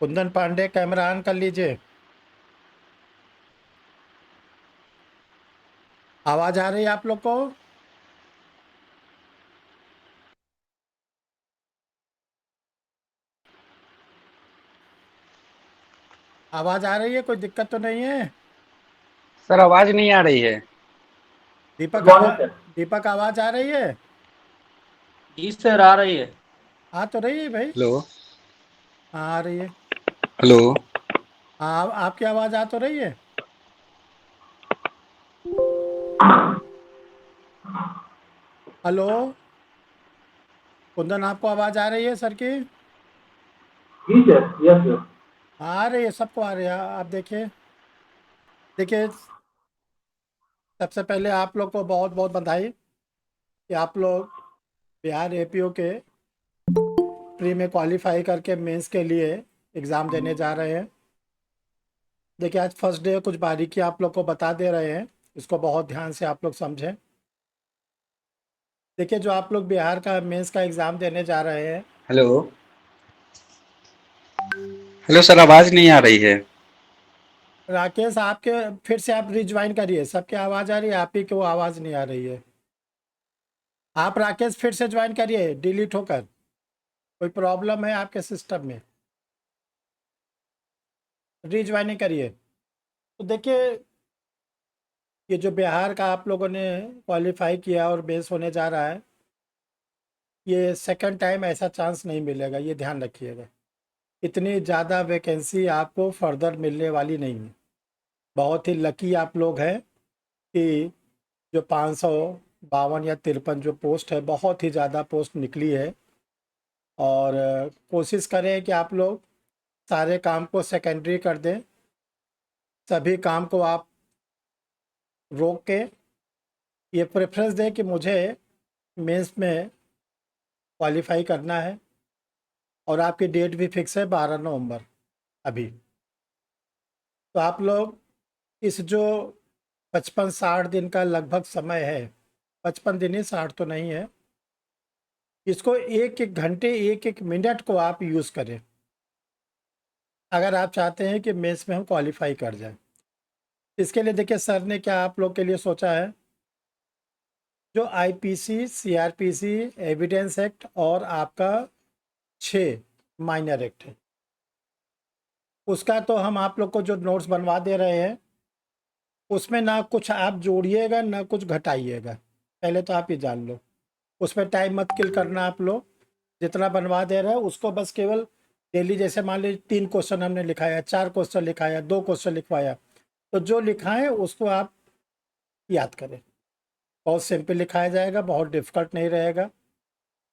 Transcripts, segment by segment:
Kundan Pandey camera on कर लीजिए। आवाज आ रही है आप लोग को? आवाज आ रही है? कोई दिक्कत तो नहीं है? सर आवाज नहीं आ रही है। दीपक गुड मॉर्निंग आवाज सर। दीपक आवाज आ रही है? जी सर आ रही है। आ तो रही है भाई। हेलो। हाँ, आ रही है। हेलो। हाँ, आपकी आवाज आ तो रही है। हेलो। कुंदन, आपको आवाज आ रही है सर की? जी सर, यस सर। आ रही है, सबको आ रही है। आप देखिए। देखिए, सबसे पहले आप लोग को बहुत बहुत बधाई कि आप लोग बिहार एपीओ के प्री में क्वालिफाई करके मेंस के लिए एग्ज़ाम देने जा रहे हैं। देखिए, आज फर्स्ट डे, कुछ बारीकी आप लोग को बता दे रहे हैं। इसको बहुत ध्यान से आप लोग समझें। देखिए, जो आप लोग बिहार का मेंस का एग्ज़ाम देने जा रहे हैं। हेलो। हेलो सर, आवाज नहीं आ रही है। राकेश, आपके फिर से आप रिज्वाइन करिए। सबकी आवाज़ आ रही है, आप ही को आवाज़ नहीं आ रही है। आप राकेश फिर से ज्वाइन करिए डिलीट होकर। कोई प्रॉब्लम है आपके सिस्टम में? रिज्वाइनिंग करिए। तो देखिए, ये जो बिहार का आप लोगों ने क्वालिफाई किया और बेस होने जा रहा है, ये सेकंड टाइम ऐसा चांस नहीं मिलेगा, ये ध्यान रखिएगा। इतनी ज़्यादा वैकेंसी आपको फर्दर मिलने वाली नहीं है। बहुत ही लकी आप लोग हैं कि जो 552 या 53 जो पोस्ट है, बहुत ही ज़्यादा पोस्ट निकली है। और कोशिश करें कि आप लोग सारे काम को सेकेंडरी कर दें। सभी काम को आप रोक के ये प्रेफरेंस दें कि मुझे मेंस में क्वालिफाई करना है। और आपकी डेट भी फिक्स है 12 नवंबर अभी। तो आप लोग इस जो 55-60 दिन का लगभग समय है, 55 दिन ही, 60 तो नहीं है, इसको एक एक घंटे, एक एक मिनट को आप यूज़ करें अगर आप चाहते हैं कि मेंस में हम क्वालिफाई कर जाएं। इसके लिए देखिए, सर ने क्या आप लोग के लिए सोचा है। जो आईपीसी, सीआरपीसी, एविडेंस एक्ट और आपका 6 माइनर एक्ट है, उसका तो हम आप लोग को जो नोट्स बनवा दे रहे हैं, उसमें ना कुछ आप जोड़िएगा ना कुछ घटाइएगा। पहले तो आप ये जान लो। उसमें टाइम मत किल करना आप लोग। जितना बनवा दे रहे हैं उसको बस केवल डेली, जैसे मान लीजिए 3 क्वेश्चन हमने लिखाया, 4 क्वेश्चन लिखाया, 2 क्वेश्चन लिखवाया, तो जो लिखाएं उसको आप याद करें। बहुत सिंपल लिखाया जाएगा, बहुत डिफिकल्ट नहीं रहेगा।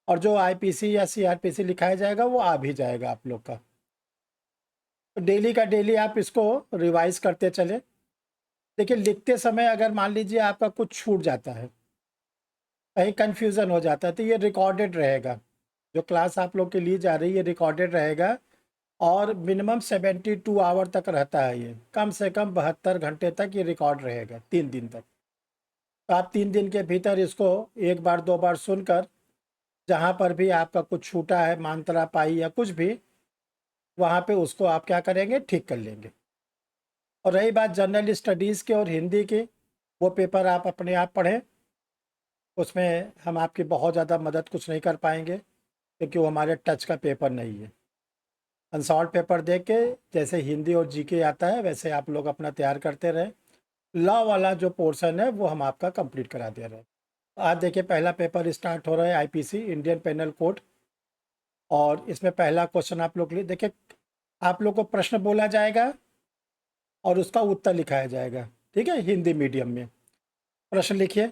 और जो आईपीसी या सीआरपीसी लिखाया जाएगा वो आ भी जाएगा आप लोग का। तो डेली का डेली आप इसको रिवाइज करते चले। देखिए, लिखते समय अगर मान लीजिए आपका कुछ छूट जाता है, कहीं कन्फ्यूज़न हो जाता है, तो ये रिकॉर्डेड रहेगा। जो क्लास आप लोग के लिए जा रही है, ये रिकॉर्डेड रहेगा। और मिनिमम 72 आवर तक रहता है, ये कम से कम 72 घंटे तक ये रिकॉर्ड रहेगा, 3 दिन तक। तो आप 3 दिन के भीतर इसको एक बार 2 बार सुनकर, जहाँ पर भी आपका कुछ छूटा है, मात्रा पाई या कुछ भी, वहाँ पे उसको आप क्या करेंगे, ठीक कर लेंगे। और रही बात जनरल स्टडीज़ के और हिंदी की, वो पेपर आप अपने आप पढ़ें। उसमें हम आपकी बहुत ज़्यादा मदद कुछ नहीं कर पाएंगे, क्योंकि वो हमारे टच का पेपर नहीं है। अनसॉल्व पेपर देख के, जैसे हिंदी और जीके आता है वैसे आप लोग अपना तैयार करते रहें। लॉ वाला जो पोर्शन है वो हम आपका कंप्लीट करा दे रहे हैं। आज देखिए, पहला पेपर स्टार्ट हो रहा है, आईपीसी, इंडियन पेनल कोड। और इसमें पहला क्वेश्चन आप लोग के लिए देखिए, आप लोग को प्रश्न बोला जाएगा और उसका उत्तर लिखाया जाएगा। ठीक है, हिंदी मीडियम में। प्रश्न लिखिए।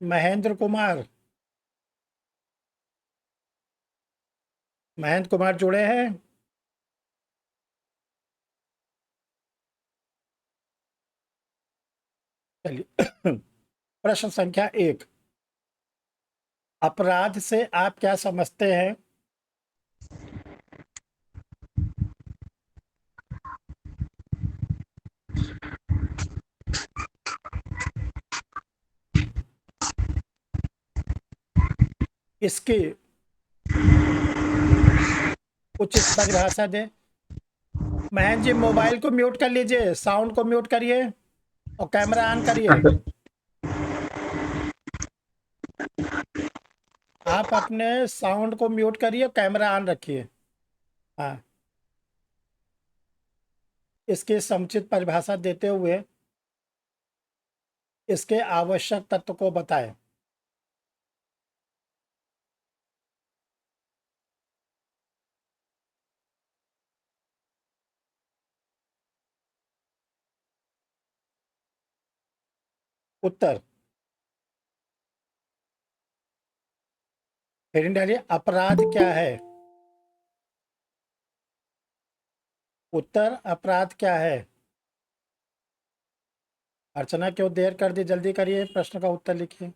महेंद्र कुमार। महेंद्र कुमार जुड़े हैं? चलिए। प्रश्न संख्या 1, अपराध से आप क्या समझते हैं? इसकी उचित परिभाषा दें। महेंद्र जी, मोबाइल को म्यूट कर लीजिए, साउंड को म्यूट करिए और कैमरा ऑन करिए। आप अपने साउंड को म्यूट करिए, कैमरा ऑन रखिए। हाँ, इसकी समुचित परिभाषा देते हुए इसके आवश्यक तत्व को बताएं। उत्तर, हेडिंग डालिए, अपराध क्या है। उत्तर, अपराध क्या है। अर्चना, क्यों देर कर दी, जल्दी करिए, प्रश्न का उत्तर लिखिए।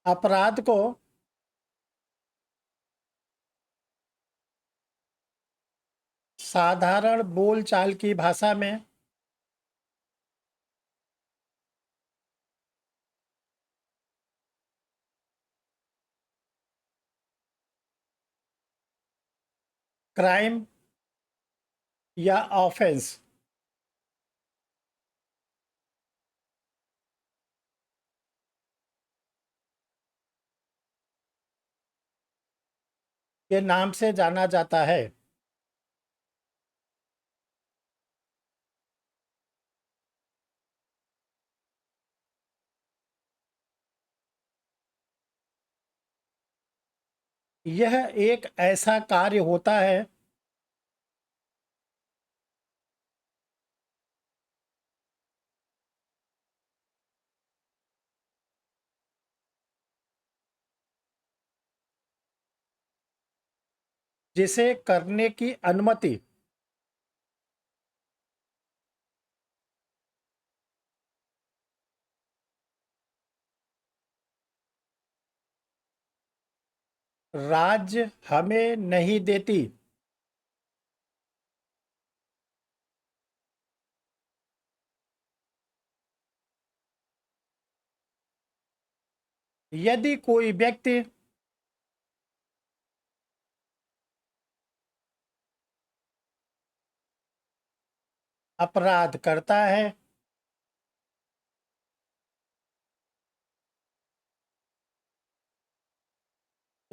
अपराध को साधारण बोलचाल की भाषा में क्राइम या ऑफेंस के नाम से जाना जाता है। यह एक ऐसा कार्य होता है जिसे करने की अनुमति राज्य हमें नहीं देती। यदि कोई व्यक्ति अपराध करता है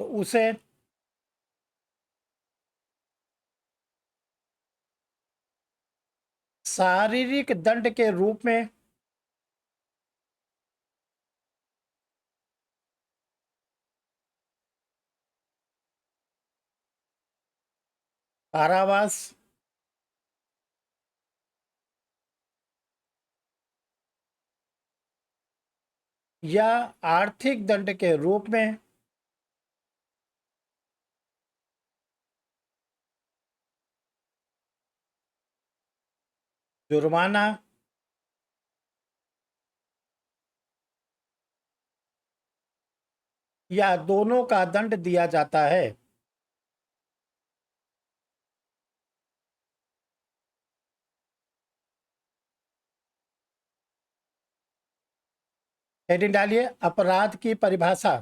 तो उसे शारीरिक दंड के रूप में कारावास या आर्थिक दंड के रूप में जुर्माना या दोनों का दंड दिया जाता है। हेडिंग डालिए, अपराध की परिभाषा।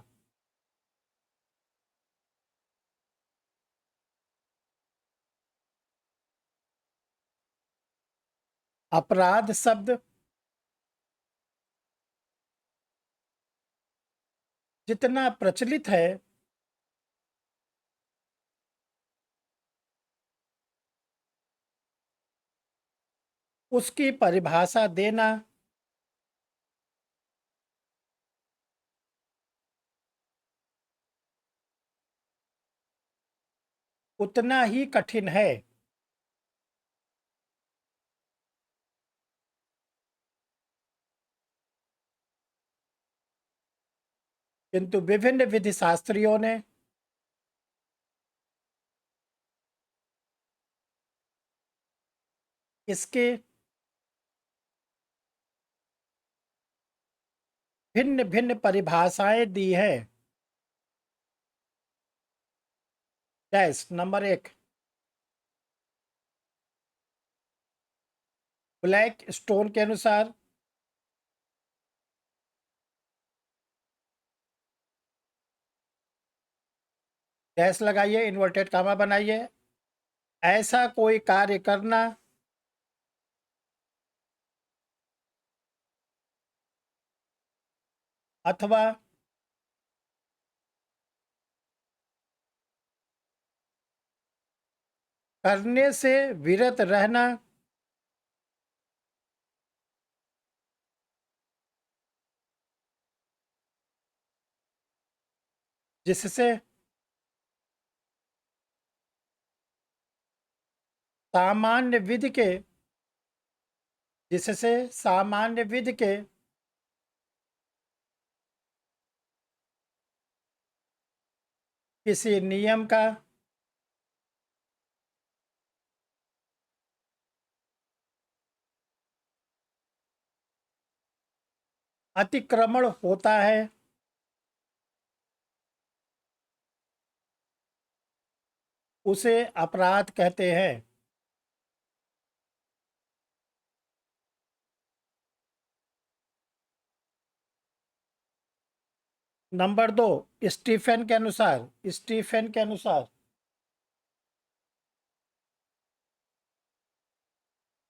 अपराध शब्द जितना प्रचलित है उसकी परिभाषा देना उतना ही कठिन है। किंतु विभिन्न विधि शास्त्रियों ने इसके भिन्न भिन्न परिभाषाएं दी है। डैश नंबर 1, ब्लैक स्टोन के अनुसार डैश लगाइए, इन्वर्टेड कामा बनाइए। ऐसा कोई कार्य करना अथवा करने से विरत रहना जिससे सामान्य विधि के जिससे सामान्य विधि के किसी नियम का अतिक्रमण होता है, उसे अपराध कहते हैं। नंबर 2, स्टीफेन के अनुसार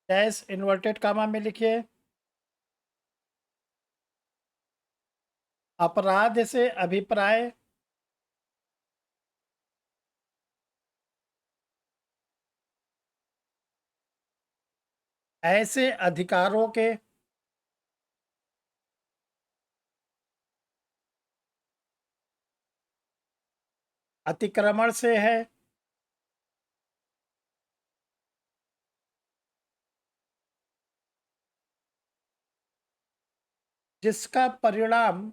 डैश इन्वर्टेड कामा में लिखिए, अपराध से अभिप्राय ऐसे अधिकारों के अतिक्रमण से है जिसका परिणाम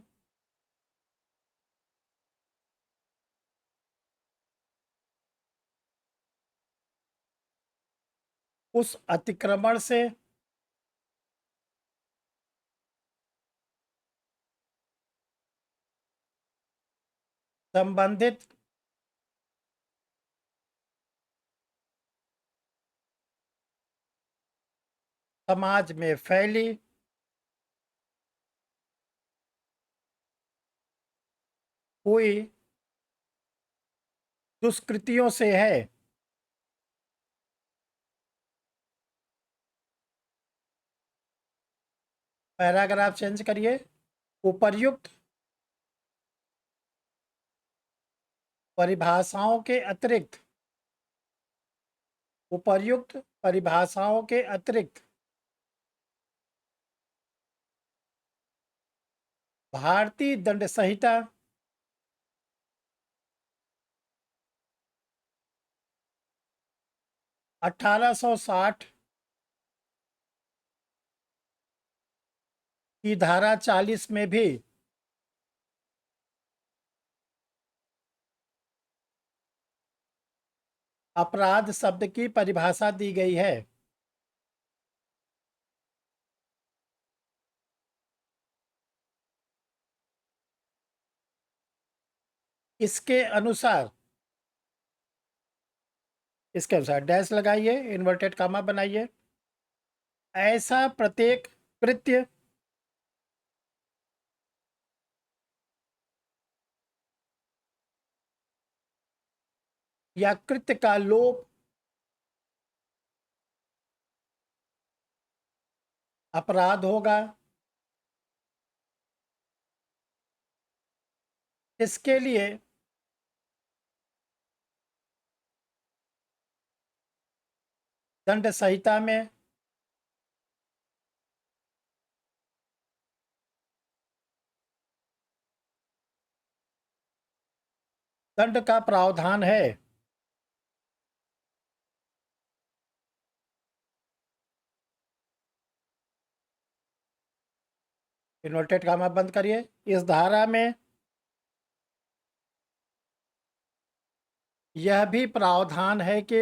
उस अतिक्रमण से संबंधित समाज में फैली हुई दुष्कृतियों से है। पैराग्राफ चेंज करिए, उपर्युक्त परिभाषाओं के अतिरिक्त उपर्युक्त परिभाषाओं के अतिरिक्त भारतीय दंड संहिता 1860 की धारा 40 में भी अपराध शब्द की परिभाषा दी गई है। इसके अनुसार डैश लगाइए, इन्वर्टेड कामा बनाइए। ऐसा प्रत्येक कृत्य या कृत्य का लोप अपराध होगा। इसके लिए दंड संहिता में दंड का प्रावधान है। इन्वर्टेड कामा बंद करिए। इस धारा में यह भी प्रावधान है कि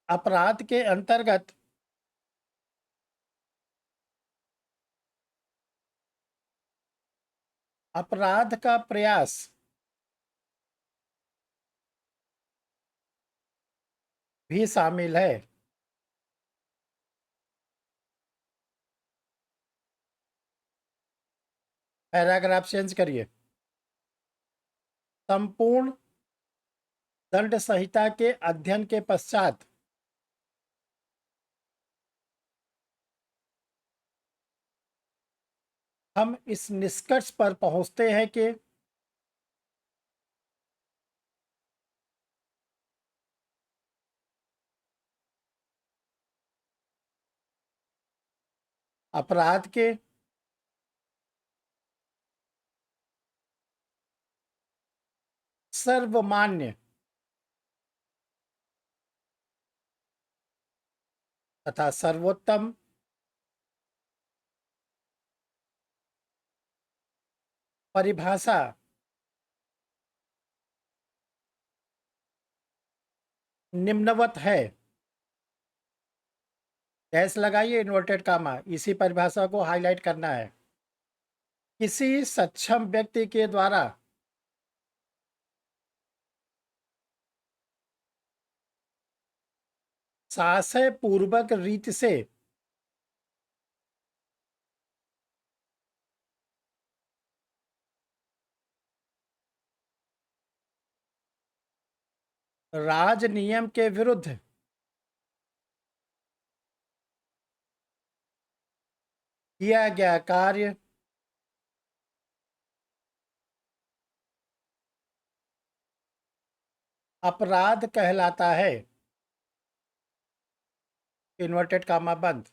अपराध के अंतर्गत अपराध का प्रयास भी शामिल है। पैराग्राफ चेंज करिए। संपूर्ण दंड संहिता के अध्ययन के पश्चात हम इस निष्कर्ष पर पहुंचते हैं कि अपराध के सर्वमान्य तथा सर्वोत्तम परिभाषा निम्नवत है। डैश लगाइए, इन्वर्टेड कामा, इसी परिभाषा को हाईलाइट करना है। किसी सक्षम व्यक्ति के द्वारा साहस्य पूर्वक रीति से राज नियम के विरुद्ध किया गया कार्य अपराध कहलाता है। इन्वर्टेड कामा बंद।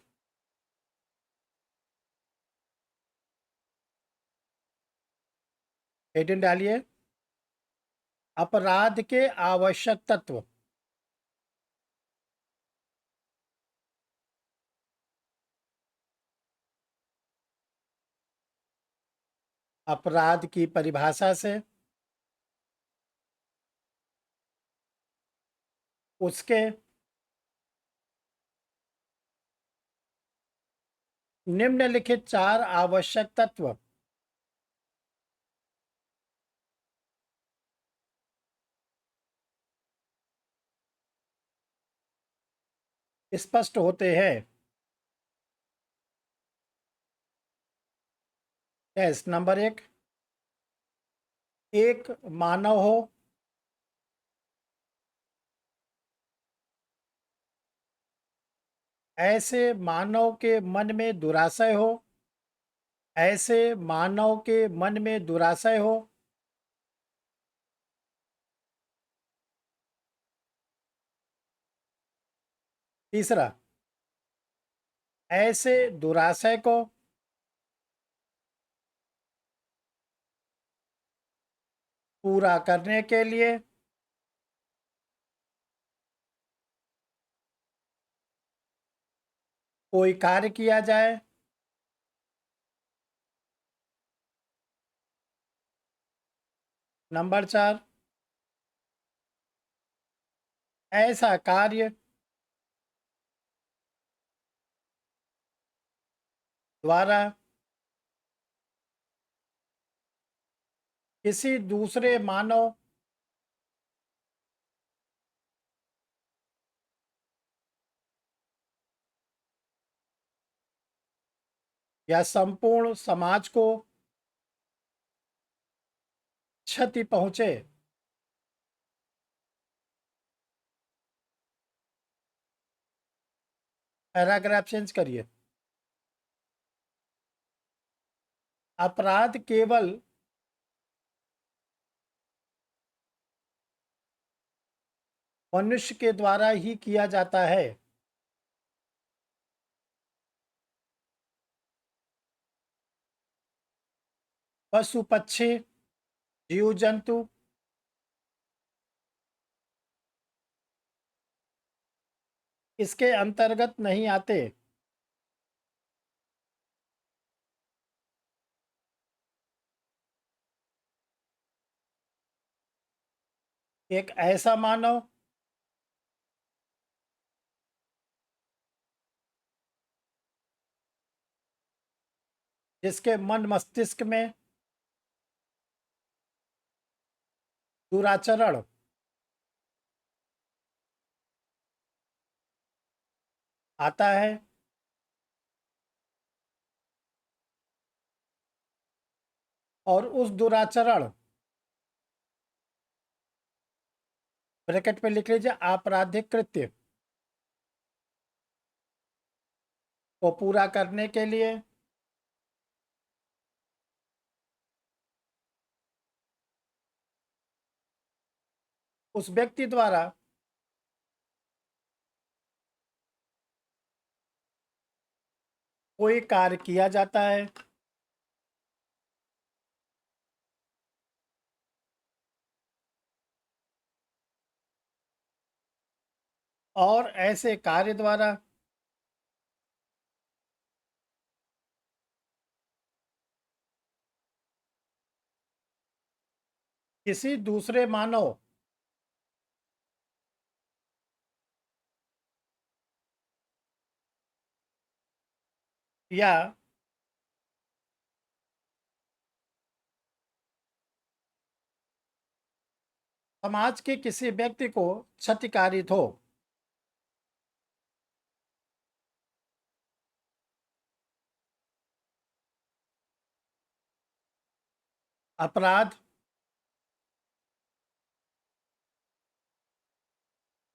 हेडिंग डालिए, अपराध के आवश्यक तत्व। अपराध की परिभाषा से उसके निम्नलिखित 4 आवश्यक तत्व स्पष्ट होते हैं। टेस्ट नंबर 1, एक मानव हो ऐसे मानव के मन में दुराशय हो, ऐसे मानव के मन में दुराशय हो तीसरा, ऐसे दुराशय को पूरा करने के लिए कोई कार्य किया जाए। नंबर 4, ऐसा कार्य द्वारा किसी दूसरे मानव या संपूर्ण समाज को क्षति पहुंचे। पैराग्राफ चेंज करिए। अपराध केवल मनुष्य के द्वारा ही किया जाता है। पशु पक्षी जीव जंतु इसके अंतर्गत नहीं आते। एक ऐसा मानव जिसके मन मस्तिष्क में दुराचरण आता है, और उस दुराचरण, ब्रैकेट में लिख लीजिए, आपराधिक कृत्य को पूरा करने के लिए उस व्यक्ति द्वारा कोई कार्य किया जाता है और ऐसे कार्य द्वारा किसी दूसरे मानव या समाज के किसी व्यक्ति को क्षतिकारित हो। अपराध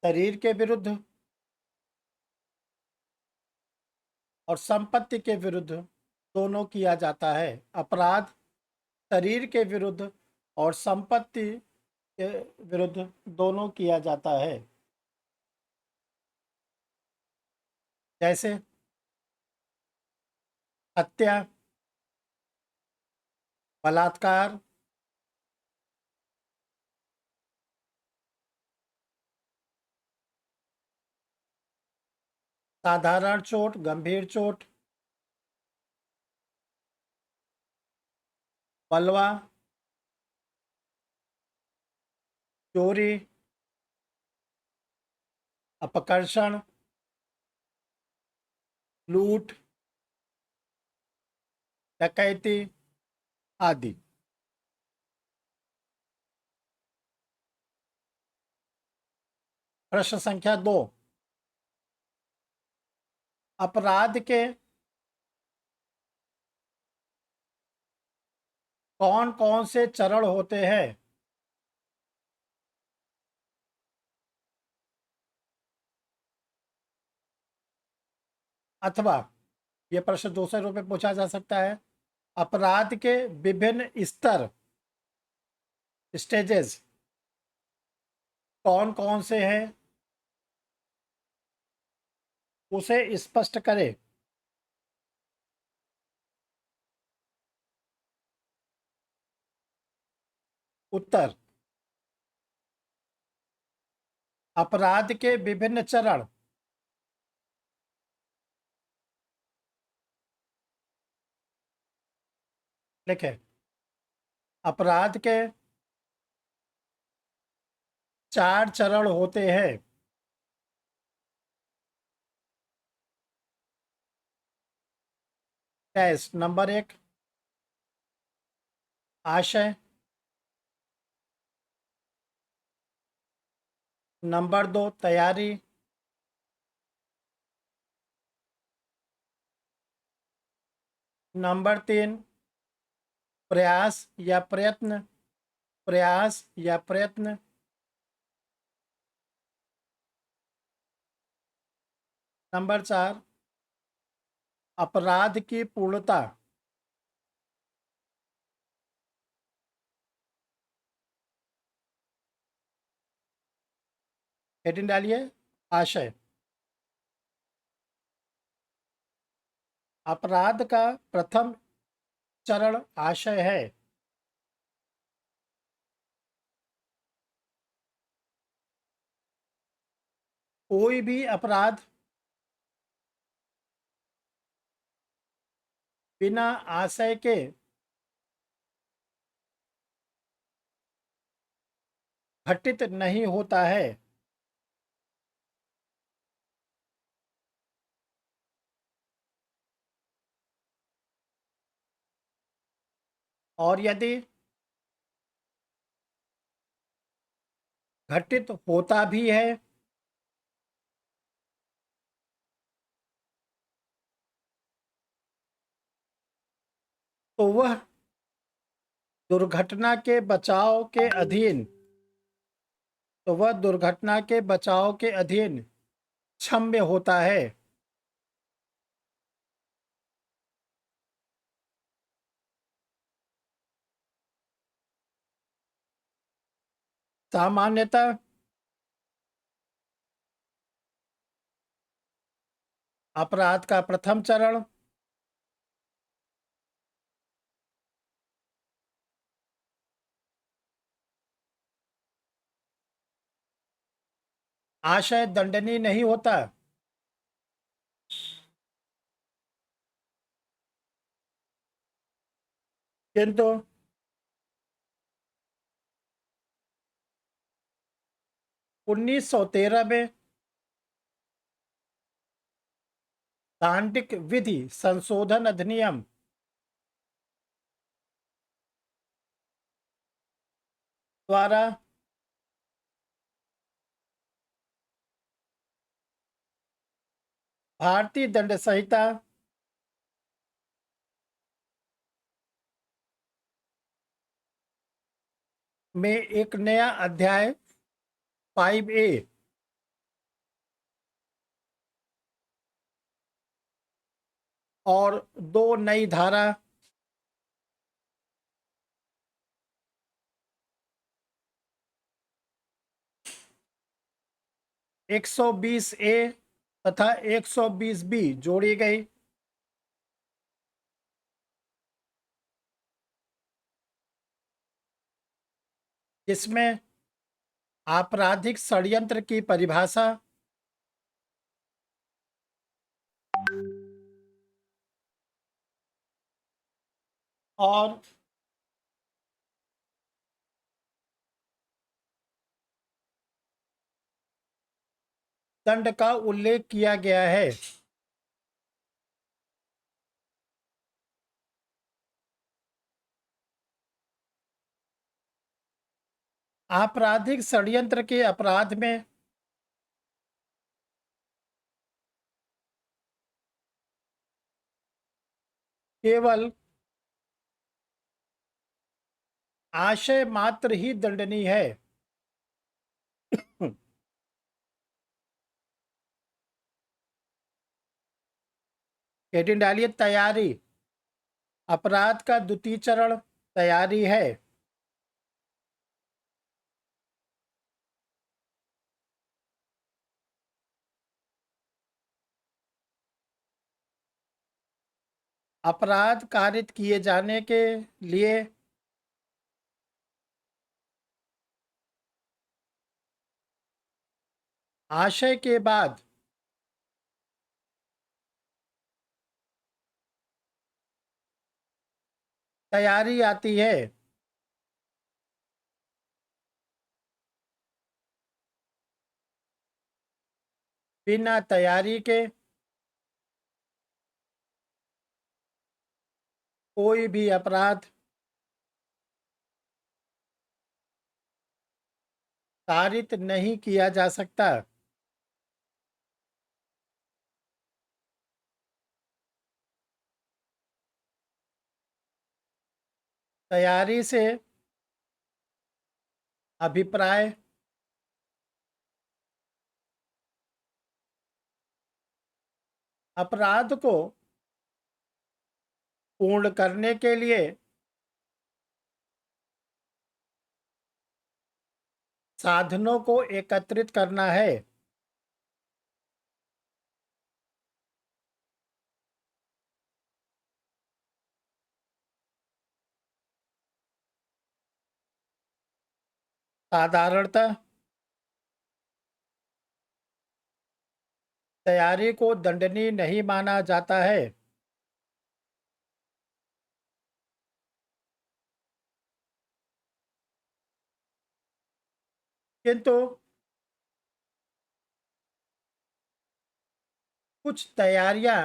शरीर के विरुद्ध और संपत्ति के विरुद्ध दोनों किया जाता है। अपराध शरीर के विरुद्ध और संपत्ति के विरुद्ध दोनों किया जाता है। जैसे हत्या, बलात्कार, साधारण चोट, गंभीर चोट, बलवा, चोरी, अपकर्षण, लूट, डकैती आदि। प्रश्न संख्या 2, अपराध के कौन कौन से चरण होते हैं? अथवा ये प्रश्न दूसरे रूप में पूछा जा सकता है, अपराध के विभिन्न स्तर, स्टेजेस कौन कौन से हैं, उसे स्पष्ट करें। उत्तर, अपराध के विभिन्न चरण लिखें। अपराध के 4 चरण होते हैं। टेस्ट नंबर 1, आशय। नंबर 2, तैयारी। नंबर 3, प्रयास या प्रयत्न, प्रयास या प्रयत्न। नंबर 4, अपराध की पूर्णता। हेडिंग डालिए, आशय। अपराध का प्रथम चरण आशय है। कोई भी अपराध बिना आशय के घटित नहीं होता है। और यदि घटित होता भी है तो वह दुर्घटना के बचाव के अधीन, तो वह दुर्घटना के बचाव के अधीन क्षम्य होता है। सामान्यतः अपराध का प्रथम चरण आशय दंडनीय नहीं होता, किंतु 1913 में दांडिक विधि संशोधन अधिनियम द्वारा भारतीय दंड संहिता में एक नया अध्याय 5A और 2 नई धारा 120A तथा 120B जोड़ी गई, जिसमें आपराधिक षड्यंत्र की परिभाषा और दंड का उल्लेख किया गया है। आपराधिक षड्यंत्र के अपराध में केवल आशय मात्र ही दंडनीय है। हेडिंग डालिए तैयारी। अपराध का द्वितीय चरण तैयारी है। अपराध कारित किए जाने के लिए आशय के बाद तैयारी आती है। बिना तैयारी के कोई भी अपराध कारित नहीं किया जा सकता। तैयारी से अभिप्राय अपराध को पूर्ण करने के लिए साधनों को एकत्रित करना है। साधारणतः तैयारी को दंडनीय नहीं माना जाता है, किंतु कुछ तैयारियां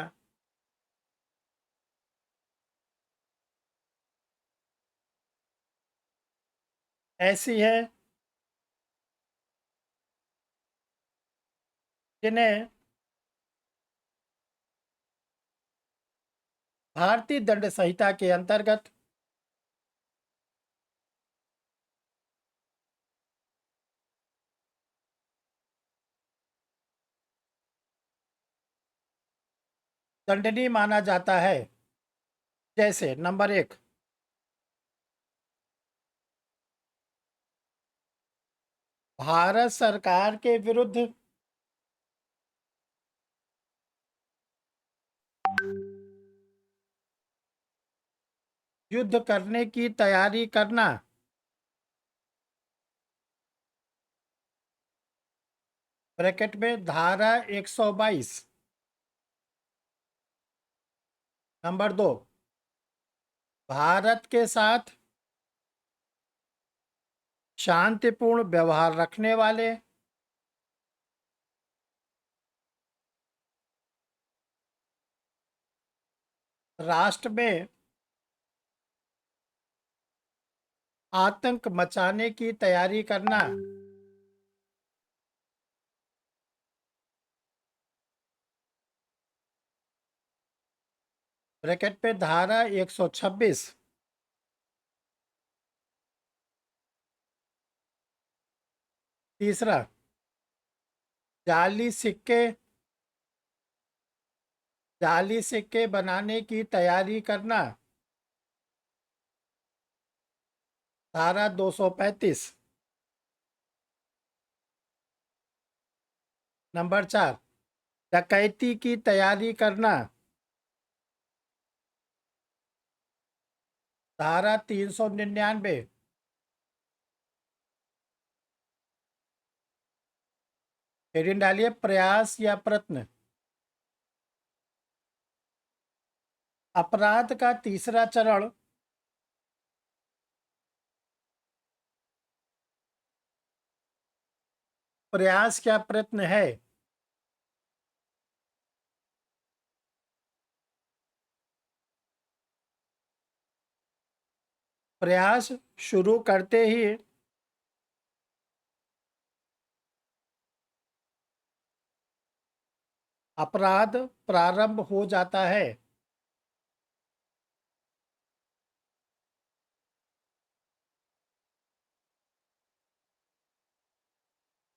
ऐसी हैं जिन्हें भारतीय दंड संहिता के अंतर्गत दंडनीय माना जाता है। जैसे नंबर 1, भारत सरकार के विरुद्ध युद्ध करने की तैयारी करना। ब्रैकेट में धारा 122। नंबर 2, भारत के साथ शांतिपूर्ण व्यवहार रखने वाले राष्ट्र में आतंक मचाने की तैयारी करना। ब्रैकेट पे धारा 126। तीसरा, जाली सिक्के बनाने की तैयारी करना। धारा 235। नंबर 4, डकैती की तैयारी करना। धारा 399। हेडिंग डालिए प्रयास या प्रयत्न। अपराध का तीसरा चरण प्रयास क्या प्रयत्न है। प्रयास शुरू करते ही अपराध प्रारंभ हो जाता है।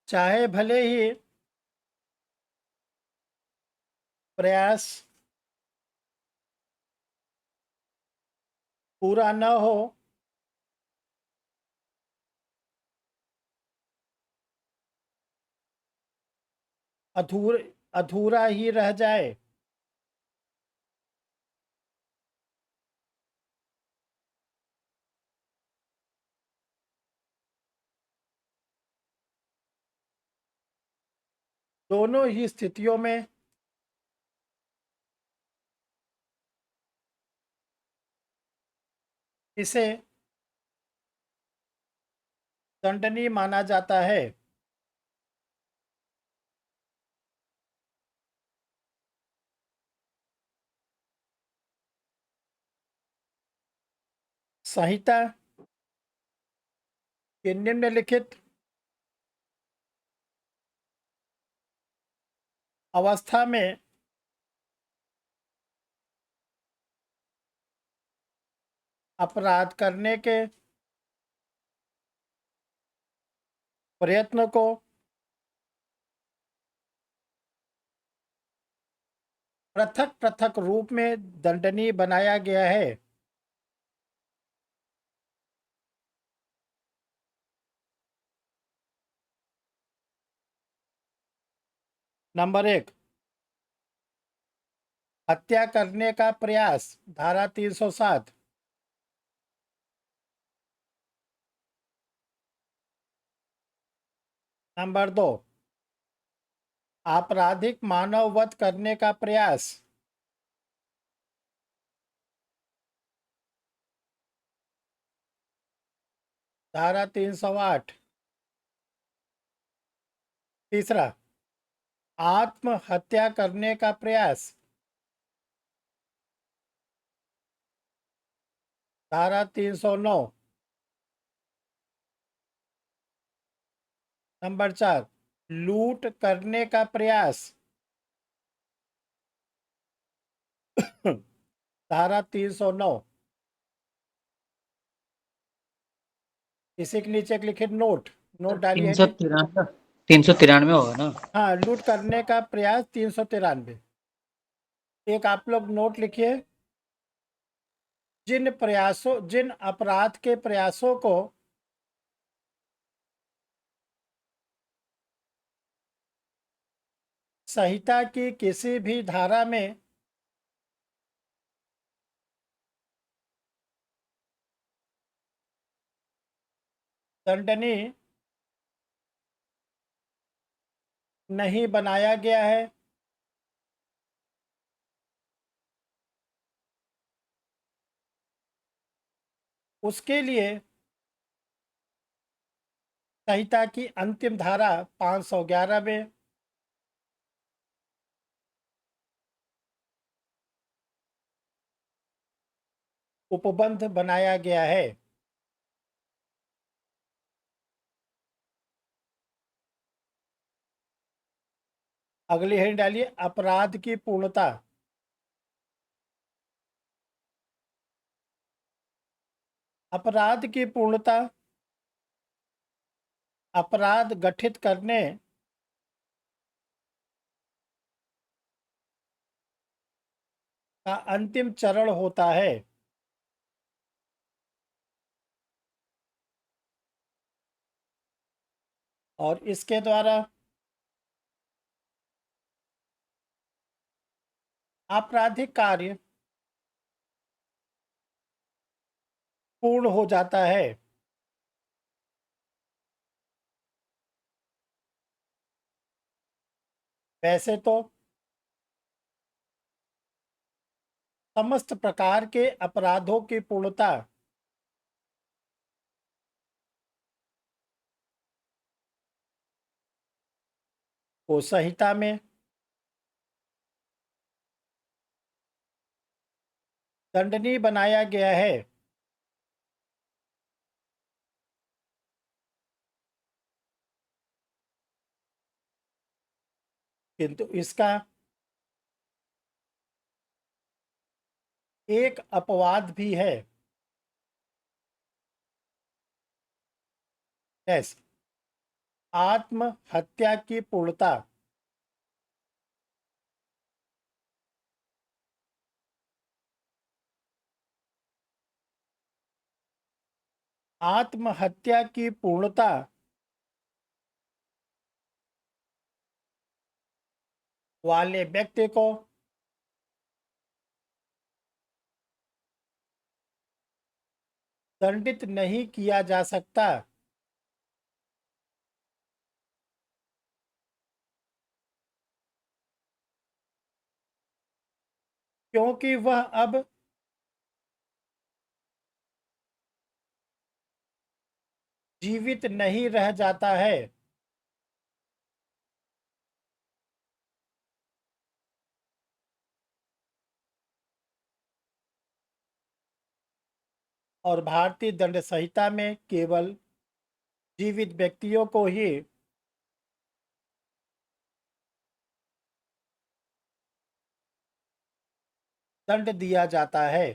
चाहे भले ही प्रयास पूरा न हो, अधूरा ही रह जाए, दोनों ही स्थितियों में इसे दंडनीय माना जाता है। संहिता के निम्नलिखित अवस्था में अपराध करने के प्रयत्न को पृथक पृथक रूप में दंडनीय बनाया गया है। नंबर 1, हत्या करने का प्रयास। धारा 307। नंबर 2, आपराधिक मानव वध करने का प्रयास। धारा 308। तीसरा, आत्महत्या करने का प्रयास। धारा 309। नंबर 4, लूट करने का प्रयास। धारा 309। इसी के नीचे एक लिखे नोट डालिए। 393 होगा ना। हाँ, लूट करने का प्रयास 393। एक आप लोग नोट लिखिए, जिन अपराध के प्रयासों को संहिता की किसी भी धारा में दंडनीय नहीं बनाया गया है, उसके लिए संहिता की अंतिम धारा 511 में उपबंध बनाया गया है। अगली हेडिंग डालिए, अपराध की पूर्णता। अपराध की पूर्णता अपराध गठित करने का अंतिम चरण होता है। और इसके द्वारा आपराधिक कार्य पूर्ण हो जाता है। वैसे तो समस्त प्रकार के अपराधों की पूर्णता को संहिता में दंडनीय बनाया गया है, किंतु इसका एक अपवाद भी है। यस, आत्महत्या की पूर्णता। आत्महत्या की पूर्णता वाले व्यक्ति को दंडित नहीं किया जा सकता, क्योंकि वह अब जीवित नहीं रह जाता है। और भारतीय दंड संहिता में केवल जीवित व्यक्तियों को ही दंड दिया जाता है।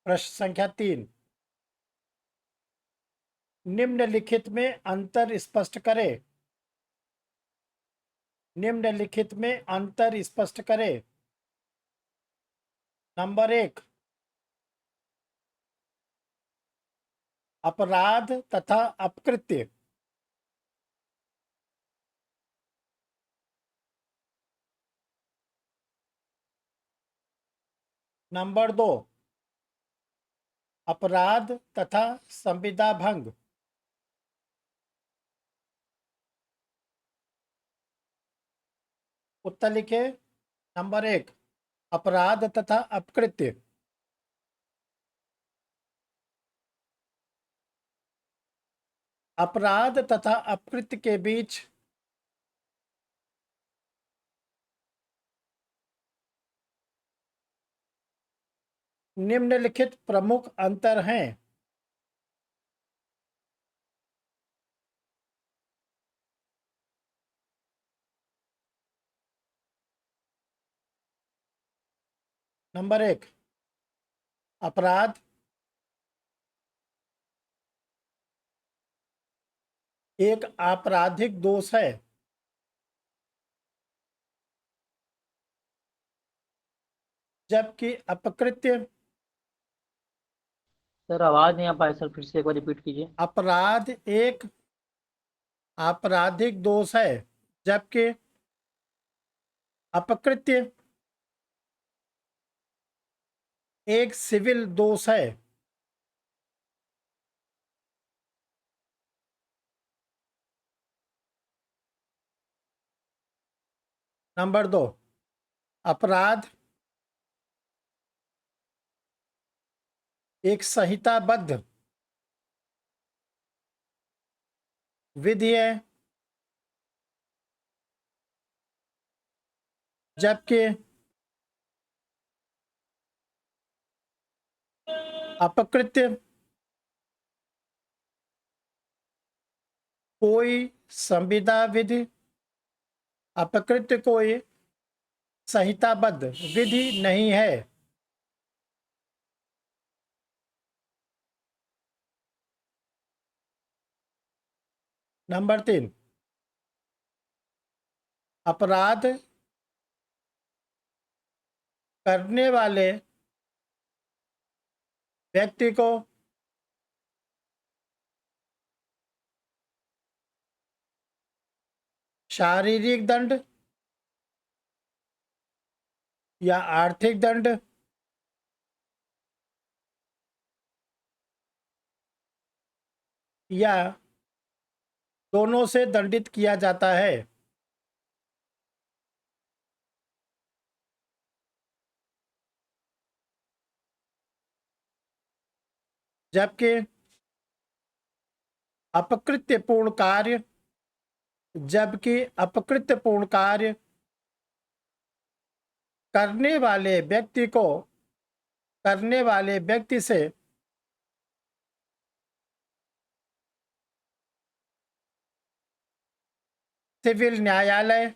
प्रश्न संख्या 3, निम्नलिखित में अंतर स्पष्ट करें। निम्नलिखित में अंतर स्पष्ट करें। नंबर 1, अपराध तथा अपकृत्य। नंबर 2, अपराध तथा संविदा भंग। उत्तर लिखे। नंबर 1, अपराध तथा अपकृत्य। अपराध तथा अपकृत्य के बीच निम्नलिखित प्रमुख अंतर हैं। नंबर 1, अपराध एक आपराधिक दोष है, जबकि अपकृत्य सर आवाज नहीं आ पाई सर, फिर से एक बार रिपीट कीजिए। अपराध एक आपराधिक दोष है, जबकि अपकृत्य एक सिविल दोष है। नंबर 2, अपराध एक संहिताबद्ध विधि है, जबकि अपकृत्य कोई संविदा विधि अपकृत्य कोई संहिताबद्ध विधि नहीं है। नंबर 3, अपराध करने वाले व्यक्ति को शारीरिक दंड या आर्थिक दंड या दोनों से दंडित किया जाता है। जबकि अपकृत्यपूर्ण कार्य जबकि अपकृत्यपूर्ण कार्य करने वाले व्यक्ति को करने वाले व्यक्ति से सिविल न्यायालय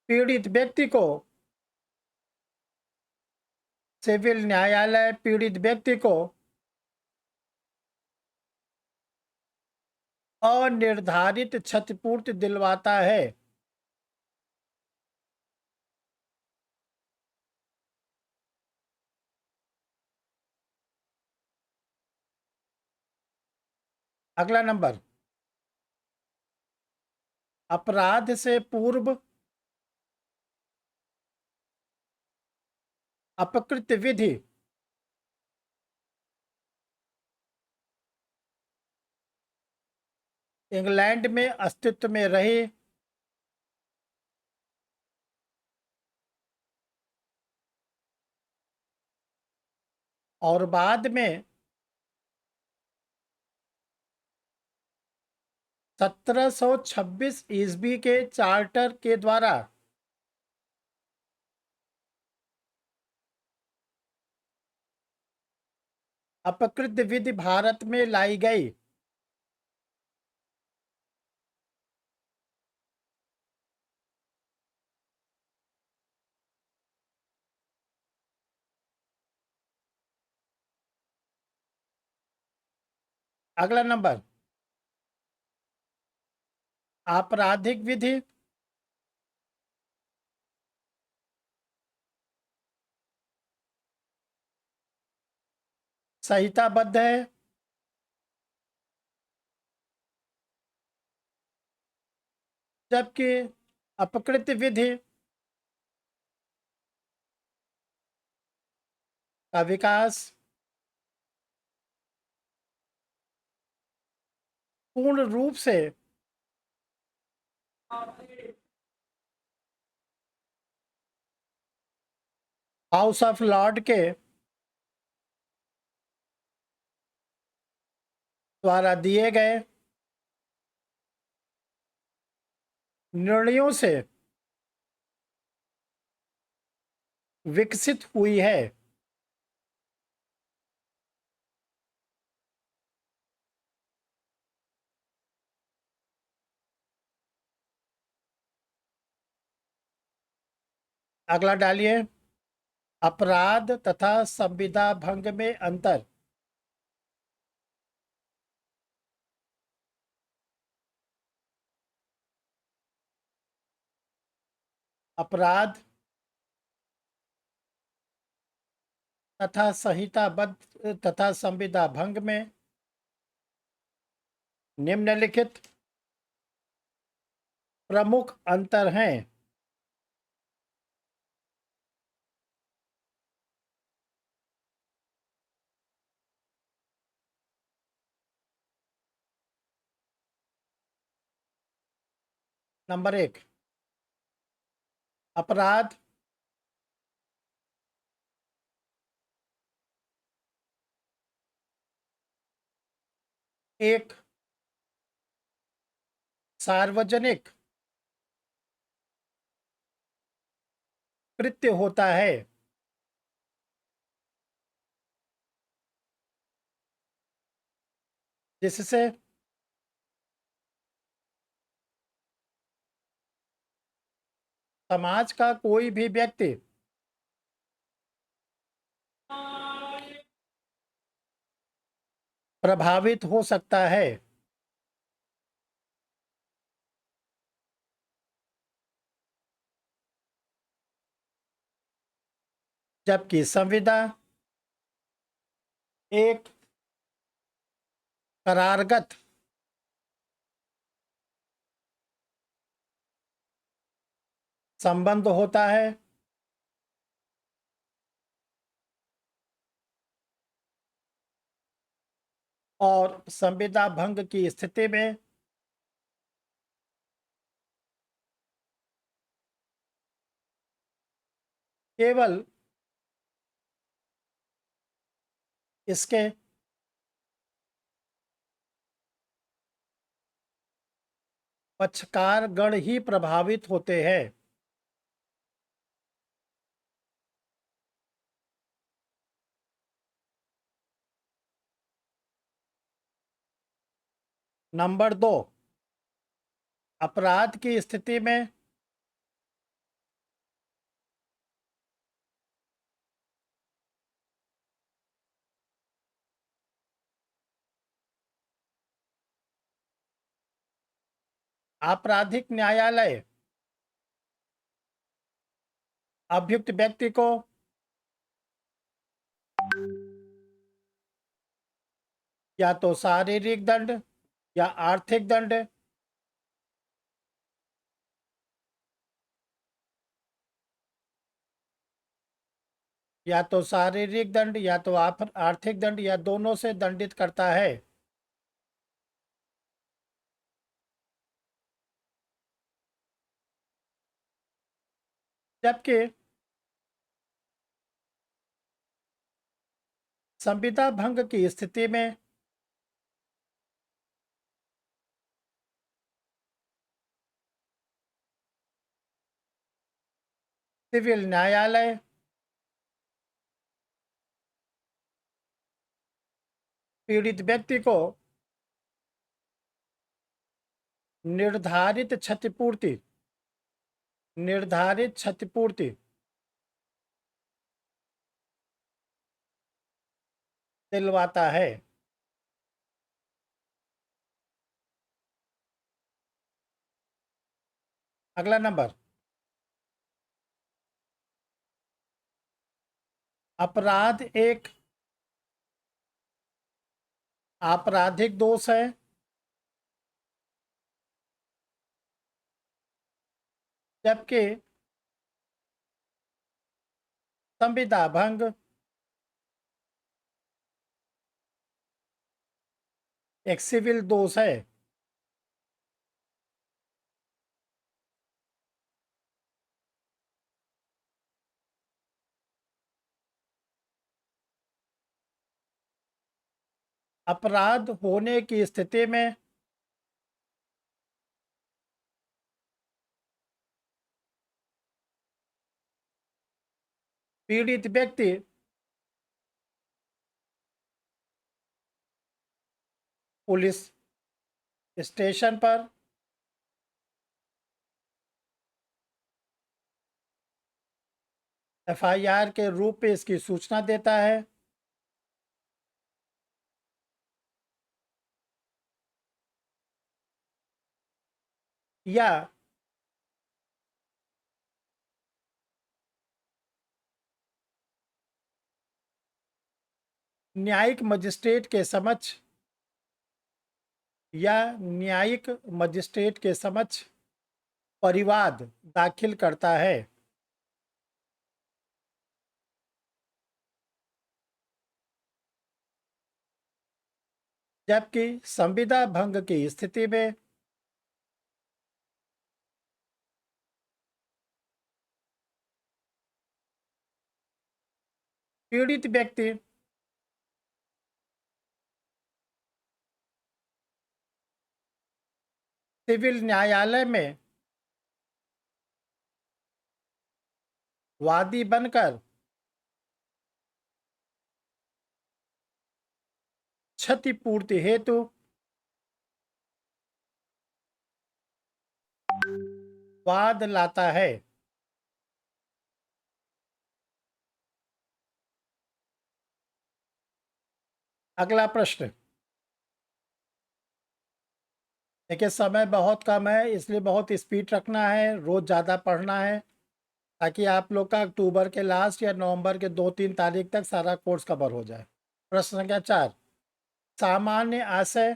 पीड़ित व्यक्ति को सिविल न्यायालय पीड़ित व्यक्ति को अनिर्धारित क्षतिपूर्ति दिलवाता है। अगला नंबर, अपराध से पूर्व अपकृत्य विधि इंग्लैंड में अस्तित्व में रही और बाद में 1726 ईस्वी के चार्टर के द्वारा अपकृत्य विधि भारत में लाई गई। अगला नंबर, आपराधिक विधि संहिताबद्ध है, जबकि अपकृत्य विधि का विकास पूर्ण रूप से हाउस ऑफ लॉर्ड के द्वारा दिए गए निर्णयों से विकसित हुई है। अगला डालिए, अपराध तथा संविदा भंग में अंतर। अपराध तथा संहिताबद्ध तथा संविदा भंग में निम्नलिखित प्रमुख अंतर हैं। नंबर 1, अपराध एक सार्वजनिक कृत्य होता है जिससे समाज का कोई भी व्यक्ति प्रभावित हो सकता है। जबकि संविदा एक करारगत संबंध होता है और संविदा भंग की स्थिति में केवल इसके पक्षकार गण ही प्रभावित होते हैं। नंबर 2, अपराध की स्थिति में आपराधिक न्यायालय अभियुक्त व्यक्ति को या तो शारीरिक दंड या आर्थिक दंड या तो शारीरिक दंड या तो आर्थिक दंड या दोनों से दंडित करता है। जबकि संविदा भंग की स्थिति में सिविल न्यायालय पीड़ित व्यक्ति को निर्धारित क्षतिपूर्ति निर्धारित क्षतिपूर्ति दिलवाता है। अगला नंबर, अपराध एक आपराधिक दोष है जबकि संविदा भंग एक सिविल दोष है। अपराध होने की स्थिति में पीड़ित व्यक्ति पुलिस स्टेशन पर एफआईआर के रूप में इसकी सूचना देता है या न्यायिक मजिस्ट्रेट के समक्ष या न्यायिक मजिस्ट्रेट के समक्ष परिवाद दाखिल करता है। जबकि संविदा भंग की स्थिति में पीड़ित व्यक्ति सिविल न्यायालय में वादी बनकर क्षतिपूर्ति हेतु वाद लाता है। अगला प्रश्न। देखिए समय बहुत कम है, इसलिए बहुत स्पीड रखना है, रोज ज़्यादा पढ़ना है, ताकि आप लोग का अक्टूबर के लास्ट या नवंबर के 2-3 तारीख तक सारा कोर्स कवर हो जाए। प्रश्न संख्या 4, सामान्य आशय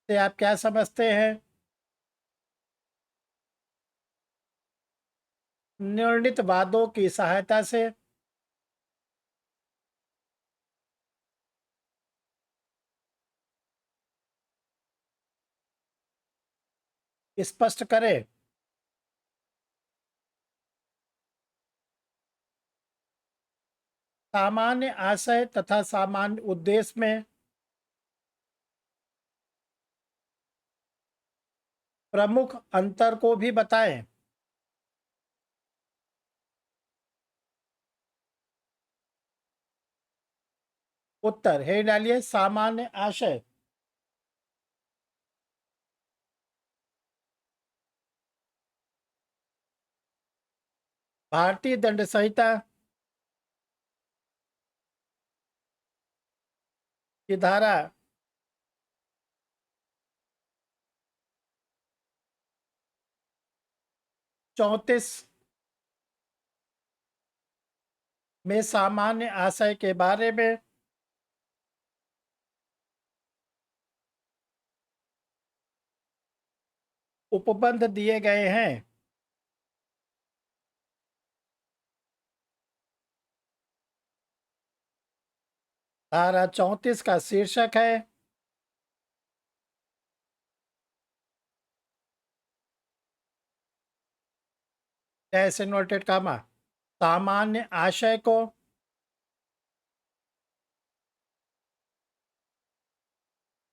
से आप क्या समझते हैं? निर्णित वादों की सहायता से स्पष्ट करें। सामान्य आशय तथा सामान्य उद्देश्य में प्रमुख अंतर को भी बताएं। उत्तर है डालिए सामान्य आशय भारतीय दंड संहिता की धारा 34 में सामान्य आशय के बारे में उपबंध दिए गए हैं। धारा 34 का शीर्षक है डैश इन्वर्टेड कामा सामान्य आशय को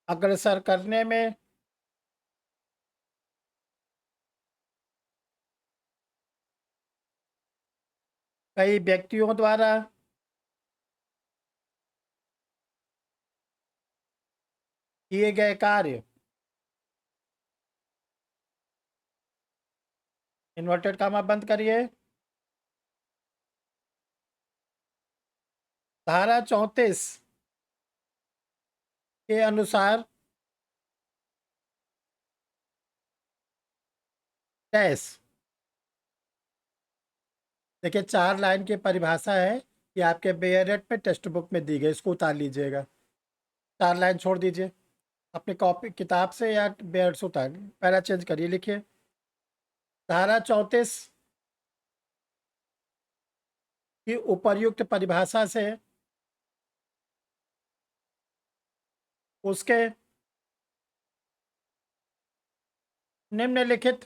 अग्रसर करने में कई व्यक्तियों द्वारा किए गए कार्य इन्वर्टेड कामा बंद करिए। धारा 34 के अनुसार डैश, देखिए 4 लाइन की परिभाषा है, ये आपके बेयरेट में टेक्स्ट बुक में दी गई, इसको उतार लीजिएगा। 4 लाइन छोड़ दीजिए अपनी कॉपी किताब से या बेयरेट से उतार, पैरा चेंज करिए, लिखिए धारा 34 की उपर्युक्त परिभाषा से उसके निम्नलिखित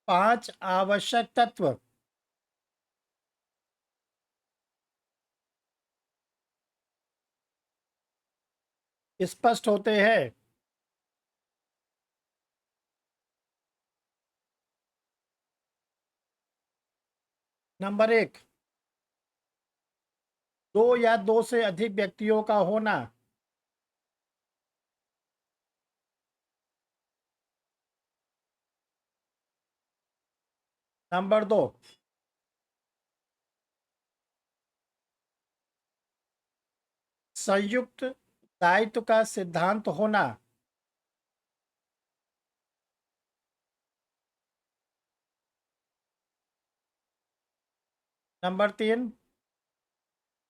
पांच आवश्यक तत्व स्पष्ट होते हैं। नंबर 1, दो या दो से अधिक व्यक्तियों का होना। नंबर 2, संयुक्त दायित्व का सिद्धांत होना। नंबर 3,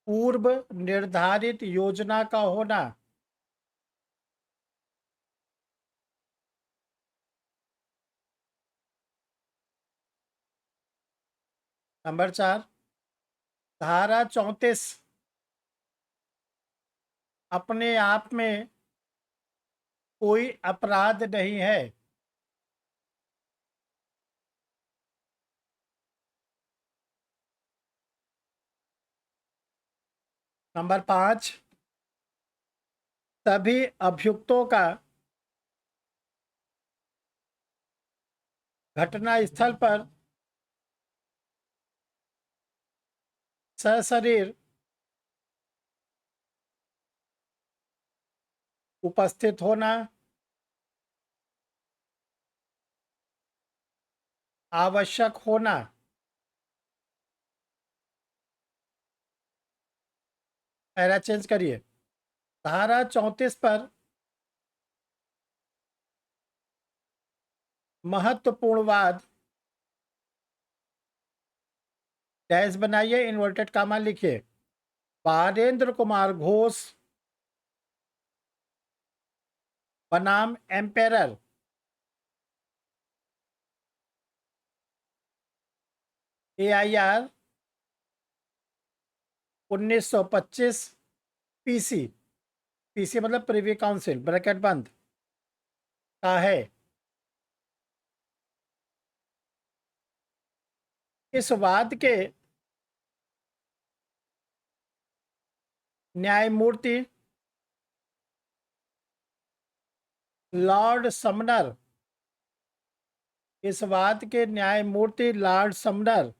पूर्व निर्धारित योजना का होना। नंबर 4, धारा 34 अपने आप में कोई अपराध नहीं है। नंबर 5, सभी अभियुक्तों का घटना स्थल पर सशरीर उपस्थित होना आवश्यक होना। पैरा चेंज करिए। धारा 34 पर महत्वपूर्णवाद डैश बनाइए, इन्वर्टेड कामा लिखिए। बारेंद्र कुमार घोष बनाम एम्पेरर AIR 1925 PC, PC मतलब प्रीवी काउंसिल ब्रैकेट बंद का है। इस वाद के न्यायमूर्ति लॉर्ड समनर इस वाद के न्यायमूर्ति लॉर्ड समनर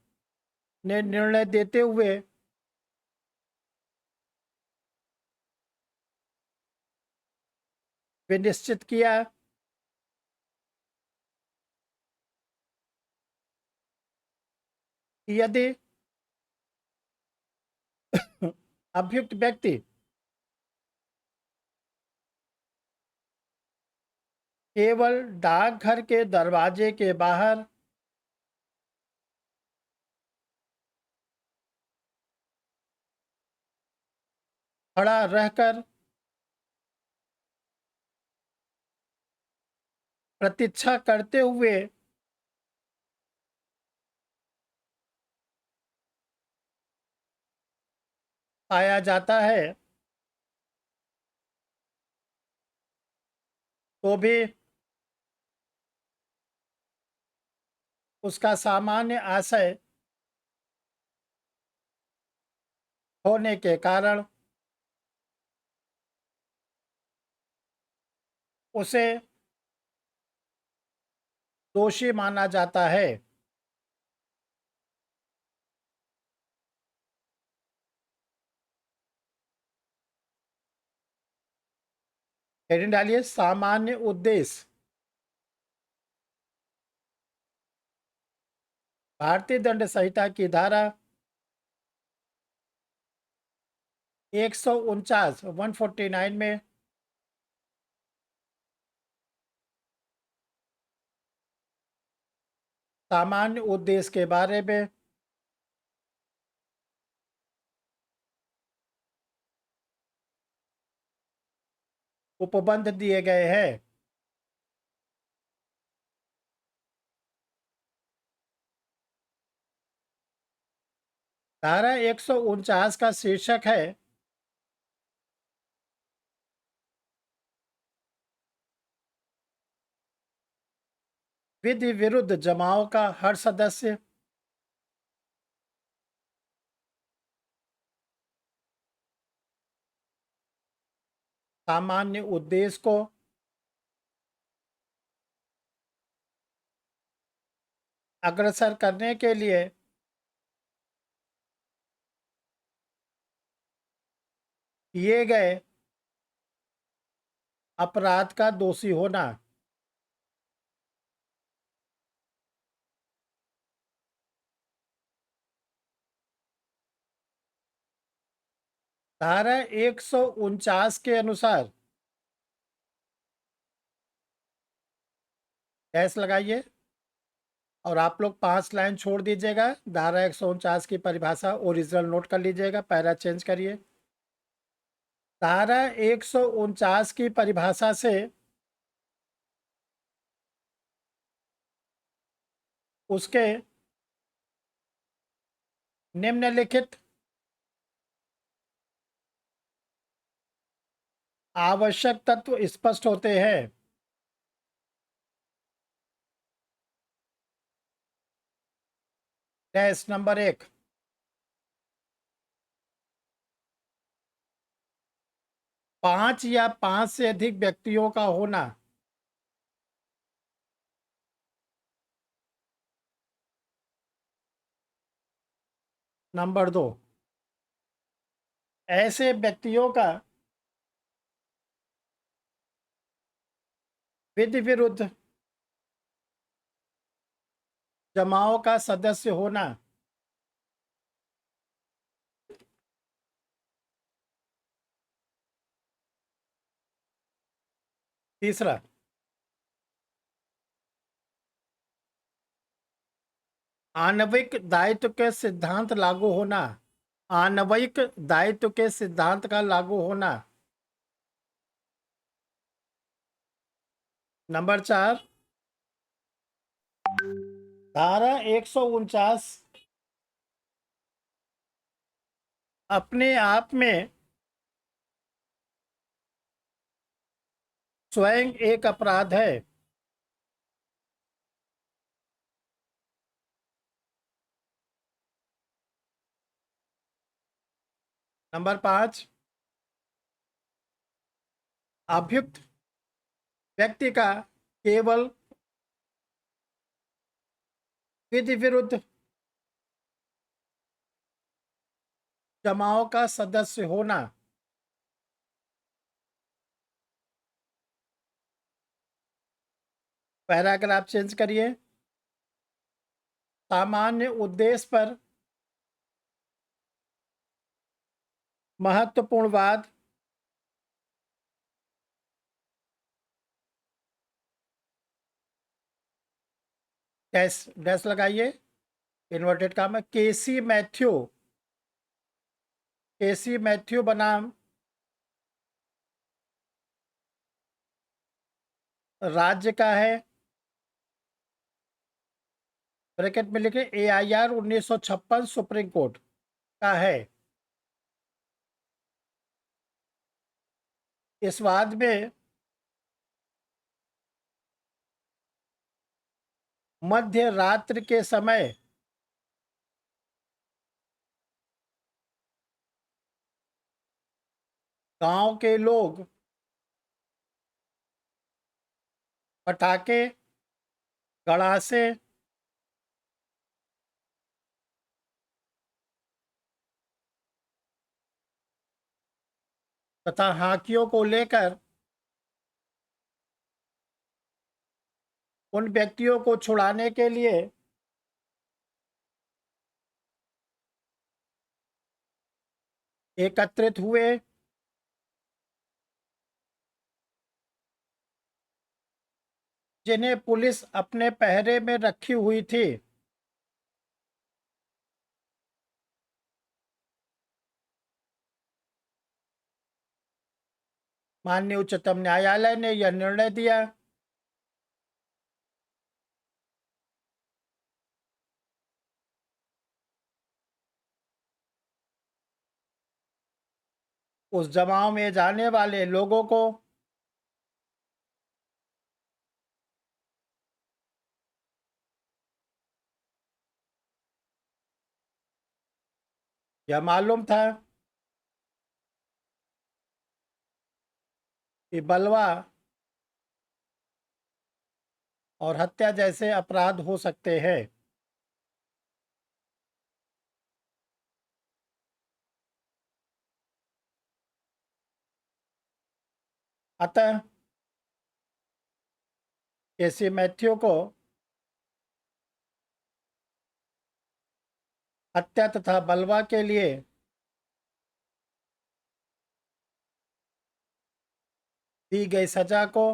ने निर्णय देते हुए विनिश्चित किया कि यदि अभियुक्त व्यक्ति केवल डाकघर के दरवाजे के बाहर खड़ा रहकर प्रतीक्षा करते हुए पाया जाता है तो भी उसका सामान्य आशय होने के कारण उसे दोषी माना जाता है। हेडिंग डालिए, सामान्य उद्देश्य। भारतीय दंड संहिता की धारा 149 149 में सामान्य उद्देश्य के बारे में उपबंध दिए गए हैं। धारा 149 का शीर्षक है विधि विरुद्ध जमाओं का हर सदस्य सामान्य उद्देश्य को अग्रसर करने के लिए किए गए अपराध का दोषी होना। धारा 149 के अनुसार डैश लगाइए, और आप लोग 5 लाइन छोड़ दीजिएगा। धारा 149 की परिभाषा ओरिजिनल नोट कर लीजिएगा, पैरा चेंज करिए। धारा 149 की परिभाषा से उसके निम्नलिखित आवश्यक तत्व स्पष्ट होते हैं। डैश नंबर 1, पांच या पांच से अधिक व्यक्तियों का होना। नंबर 2, ऐसे व्यक्तियों का विधि विरुद्ध जमाओं का सदस्य होना। तीसरा, आणविक दायित्व के सिद्धांत लागू होना। आणविक दायित्व के सिद्धांत का लागू होना। नंबर 4, धारा 149 अपने आप में स्वयं एक अपराध है। नंबर 5, अभियुक्त व्यक्ति का केवल विधि विरुद्ध जमाओं का सदस्य होना। पैराग्राफ चेंज करिए। सामान्य उद्देश्य पर महत्वपूर्णवाद डैश डैश लगाइए, इन्वर्टेड काम है। केसी मैथ्यू बनाम राज्य का है। ब्रैकेट में लिखे AIR 1956 सुप्रीम कोर्ट का है। इस वाद में मध्य रात्रि के समय गांव के लोग पटाखे, गड़ासे, तथा हाकियों को लेकर उन व्यक्तियों को छुड़ाने के लिए एकत्रित हुए। जिन्हें पुलिस अपने पहरे में रखी हुई थी। माननीय उच्चतम न्यायालय ने यह निर्णय दिया उस जमाव में जाने वाले लोगों को यह मालूम था कि बलवा और हत्या जैसे अपराध हो सकते हैं। अतः केसी मैथ्यू को हत्या तथा बलवा के लिए दी गई सजा को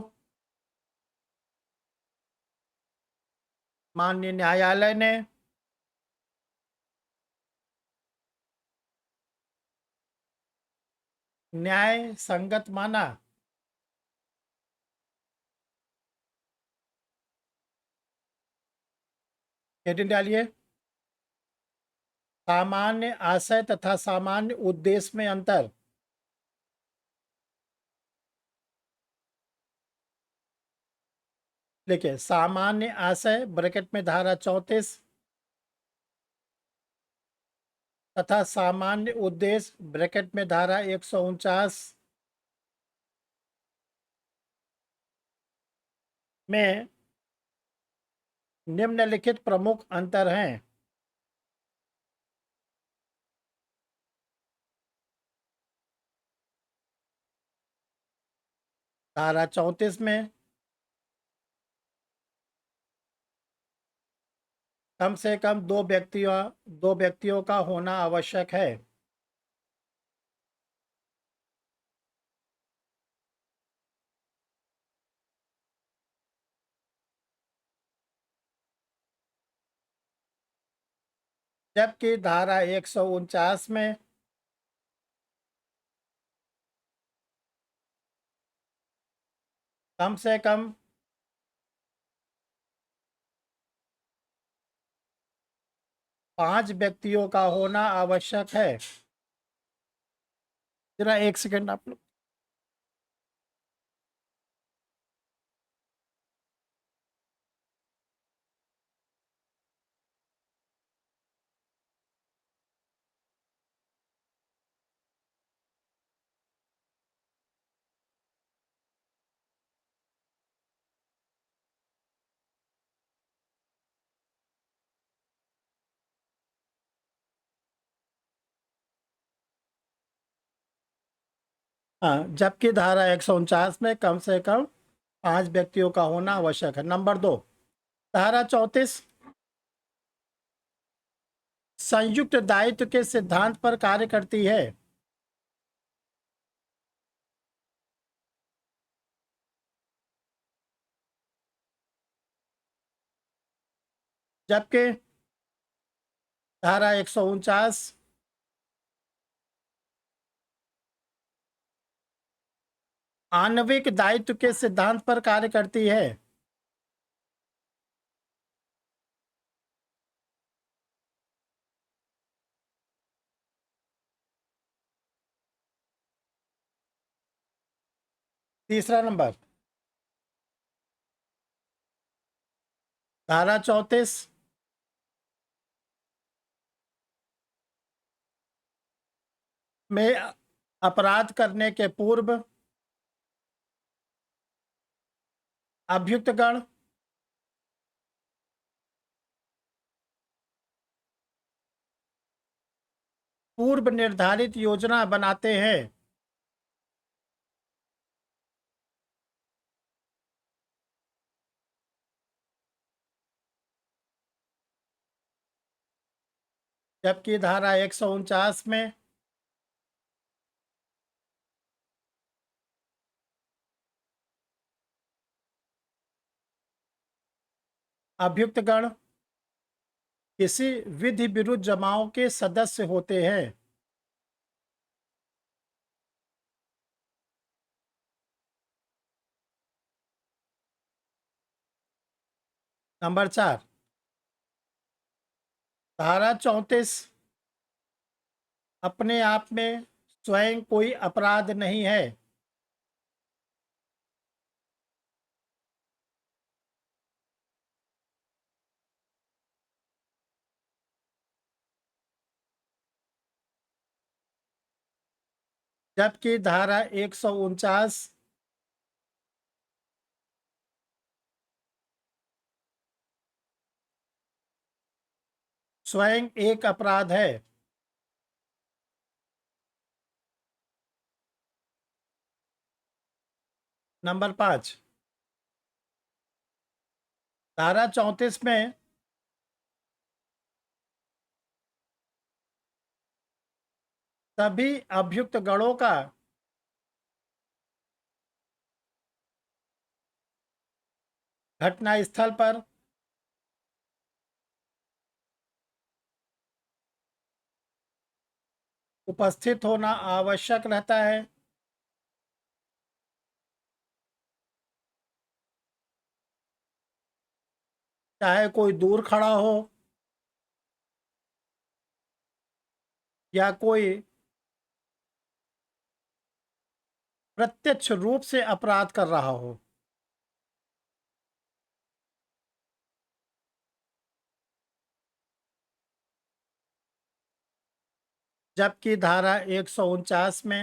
माननीय न्यायालय ने न्याय संगत माना। हेडिंग डालिए। सामान्य आशय तथा सामान्य उद्देश्य में अंतर। देखिए, सामान्य आशय ब्रैकेट में धारा 34 तथा सामान्य उद्देश्य ब्रैकेट में धारा 149 में निम्नलिखित प्रमुख अंतर हैं। धारा 34 में कम से कम दो व्यक्तियों का होना आवश्यक है। जबकि धारा 149 में कम से कम 5 व्यक्तियों का होना आवश्यक है। जरा एक सेकंड आप लोग। हाँ, जबकि धारा 149 में कम से कम 5 व्यक्तियों का होना आवश्यक है। नंबर 2, धारा 34 संयुक्त दायित्व के सिद्धांत पर कार्य करती है। जबकि धारा 149 आणविक दायित्व के सिद्धांत पर कार्य करती है। तीसरा नंबर, धारा 34 में अपराध करने के पूर्व अभियुक्तगण पूर्व निर्धारित योजना बनाते हैं। जबकि धारा 149 में अभियुक्तगण किसी विधि विरुद्ध जमाओं के सदस्य होते हैं। नंबर 4, धारा 34 अपने आप में स्वयं कोई अपराध नहीं है। जबकि धारा 149 स्वयं एक अपराध है। नंबर 5, धारा 34 में सभी अभियुक्त गणों का घटनास्थल पर उपस्थित होना आवश्यक रहता है। चाहे कोई दूर खड़ा हो या कोई प्रत्यक्ष रूप से अपराध कर रहा हो। जबकि धारा 149 में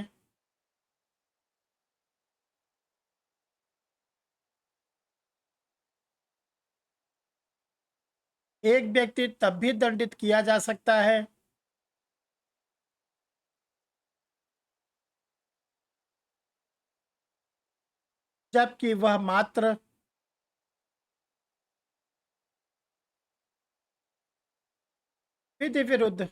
एक व्यक्ति तब भी दंडित किया जा सकता है जबकि वह मात्र विधि विरुद्ध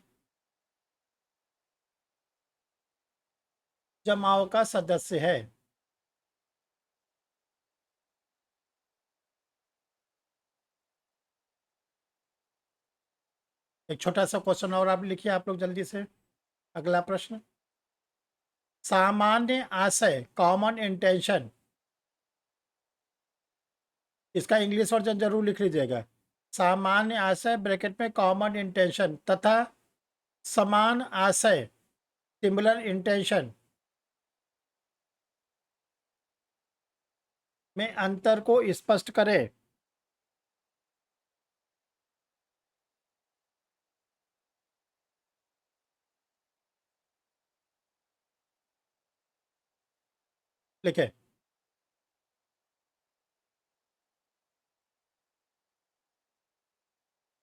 जमाव का सदस्य है। एक छोटा सा क्वेश्चन और आप लिखिए, आप लोग जल्दी से। अगला प्रश्न, सामान्य आशय कॉमन इंटेंशन, इसका इंग्लिश वर्जन जरूर लिख लीजिएगा। सामान्य आशय ब्रैकेट में कॉमन इंटेंशन तथा समान आशय सिमिलर इंटेंशन में अंतर को स्पष्ट करें। लिखे,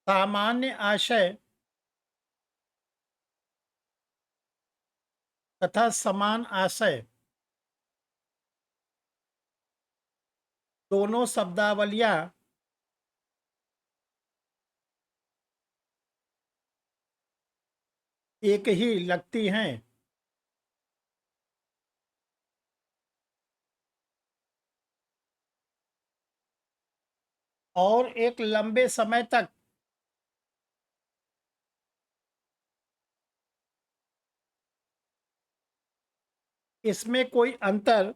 सामान्य आशय तथा समान आशय दोनों शब्दावलियां एक ही लगती हैं। और एक लंबे समय तक इसमें कोई अंतर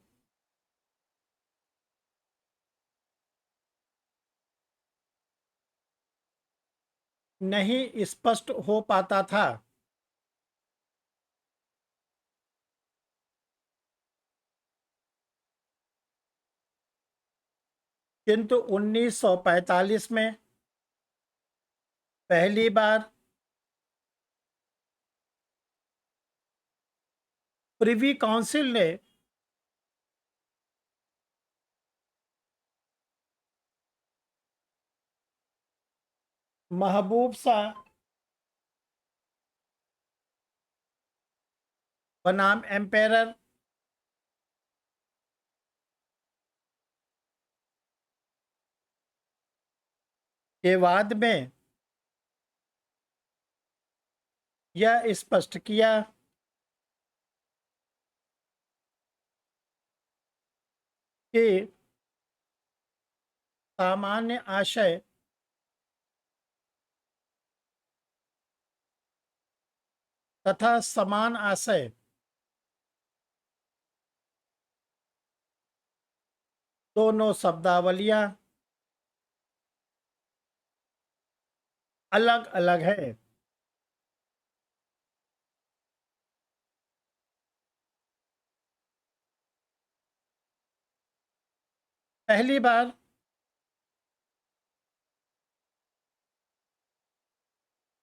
नहीं स्पष्ट हो पाता था। किंतु 1945 में पहली बार प्रिवी काउंसिल ने महबूब शाह बनाम एम्पेरर के वाद में यह स्पष्ट किया कि सामान्य आशय तथा समान आशय दोनों शब्दावलियां अलग अलग है। पहली बार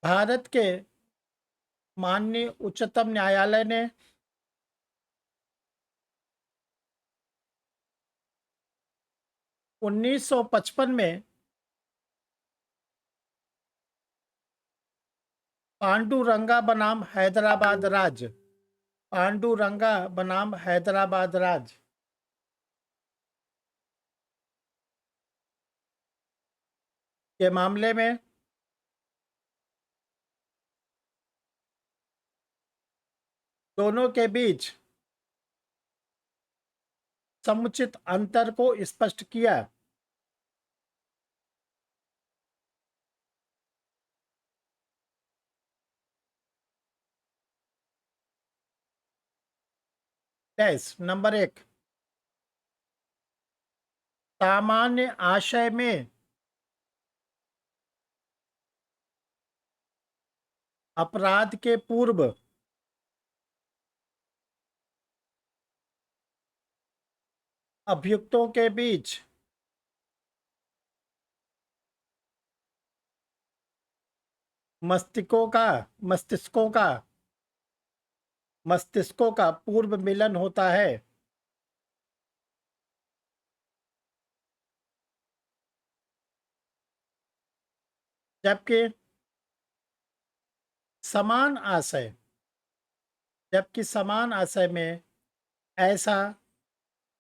भारत के माननीय उच्चतम न्यायालय ने 1955 में पांडुरंगा बनाम हैदराबाद राज्य, पांडुरंगा बनाम हैदराबाद राज्य के मामले में दोनों के बीच समुचित अंतर को स्पष्ट किया। यस, नंबर 1, सामान्य आशय में अपराध के पूर्व अभियुक्तों के बीच मस्तिष्कों का पूर्व मिलन होता है। जबकि समान आशय में ऐसा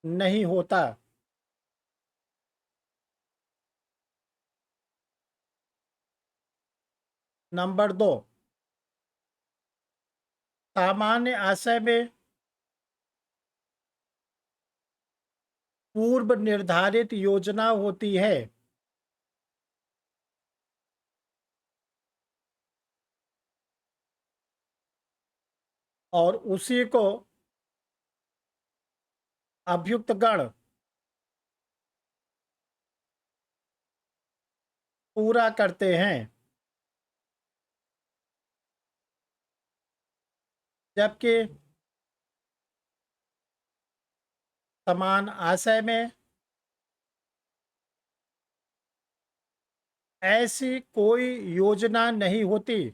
नहीं होता। नंबर 2, सामान्य आशय में पूर्व निर्धारित योजना होती है। और उसी को अभियुक्तगण पूरा करते हैं। जबकि समान आशय में ऐसी कोई योजना नहीं होती।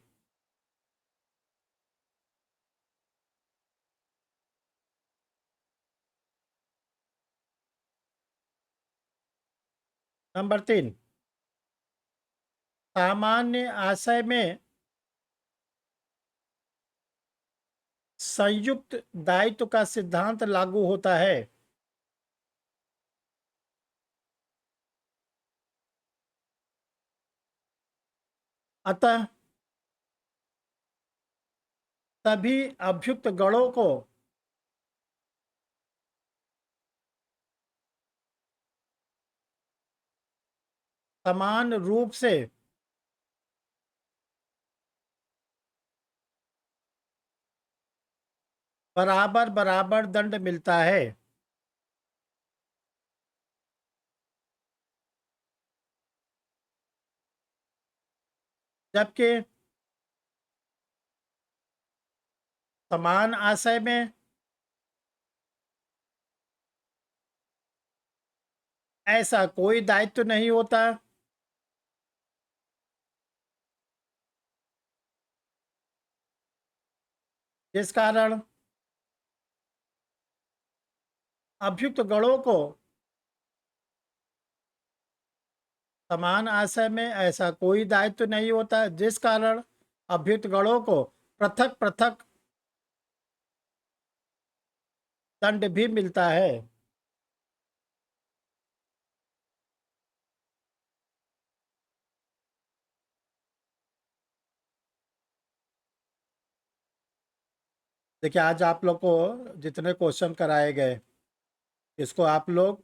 नंबर 3, सामान्य आशय में संयुक्त दायित्व का सिद्धांत लागू होता है। अतः सभी अभियुक्त गणों को समान रूप से बराबर दंड मिलता है। जबकि समान आशय में ऐसा कोई दायित्व नहीं होता। जिस कारण अभियुक्त गणों को समान आशय में ऐसा कोई दायित्व नहीं होता, जिस कारण अभियुक्त गणों को पृथक पृथक दंड भी मिलता है। देखिए, आज आप लोग को जितने क्वेश्चन कराए गए इसको आप लोग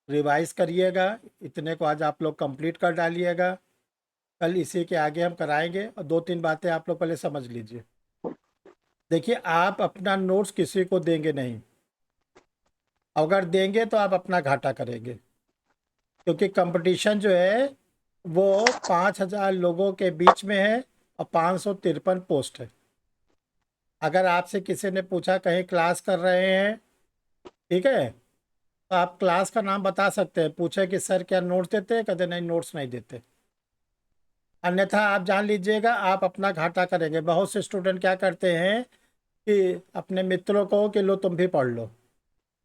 रिवाइज करिएगा। इतने को आज आप लोग कंप्लीट कर डालिएगा। कल इसी के आगे हम कराएंगे। और 2-3 बातें आप लोग पहले समझ लीजिए। देखिए, आप अपना नोट्स किसी को देंगे नहीं। अगर देंगे तो आप अपना घाटा करेंगे, क्योंकि कंपटीशन जो है वो 5000 लोगों के बीच में है और 553 पोस्ट है। अगर आपसे किसी ने पूछा कहीं क्लास कर रहे हैं, ठीक है, तो आप क्लास का नाम बता सकते हैं। पूछे कि सर क्या नोट्स देते हैं, कहते नहीं नोट्स नहीं देते। अन्यथा आप जान लीजिएगा आप अपना घाटा करेंगे। बहुत से स्टूडेंट क्या करते हैं कि अपने मित्रों को कि लो तुम भी पढ़ लो,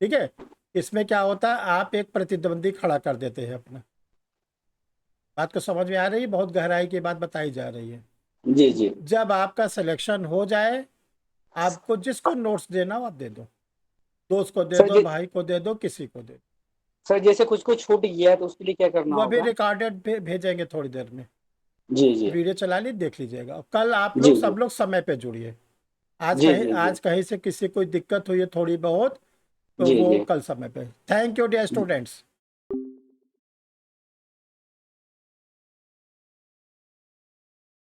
ठीक है। इसमें क्या होता है, आप एक प्रतिद्वंदी खड़ा कर देते हैं अपना। बात को समझ में आ रही है? बहुत गहराई की बात बताई जा रही है। जी जी जब आपका सिलेक्शन हो जाए, आपको जिसको नोट्स देना हो आप दे दो। दोस्त को दे सर दो, भाई को दे दो, किसी को दे दो। सर जैसे कुछ को छूट गया है तो उसके लिए क्या करना वो अभी होगा? रिकॉर्डेड भेजेंगे थोड़ी देर में। जी जी वीडियो चला ली, देख लीजिएगा। और कल आप जी लोग सब लोग समय पे जुड़िए। जी जी आज कहीं से किसी कोई दिक्कत हुई है थोड़ी बहुत, तो जी वो जी कल समय पे। Thank you dear students.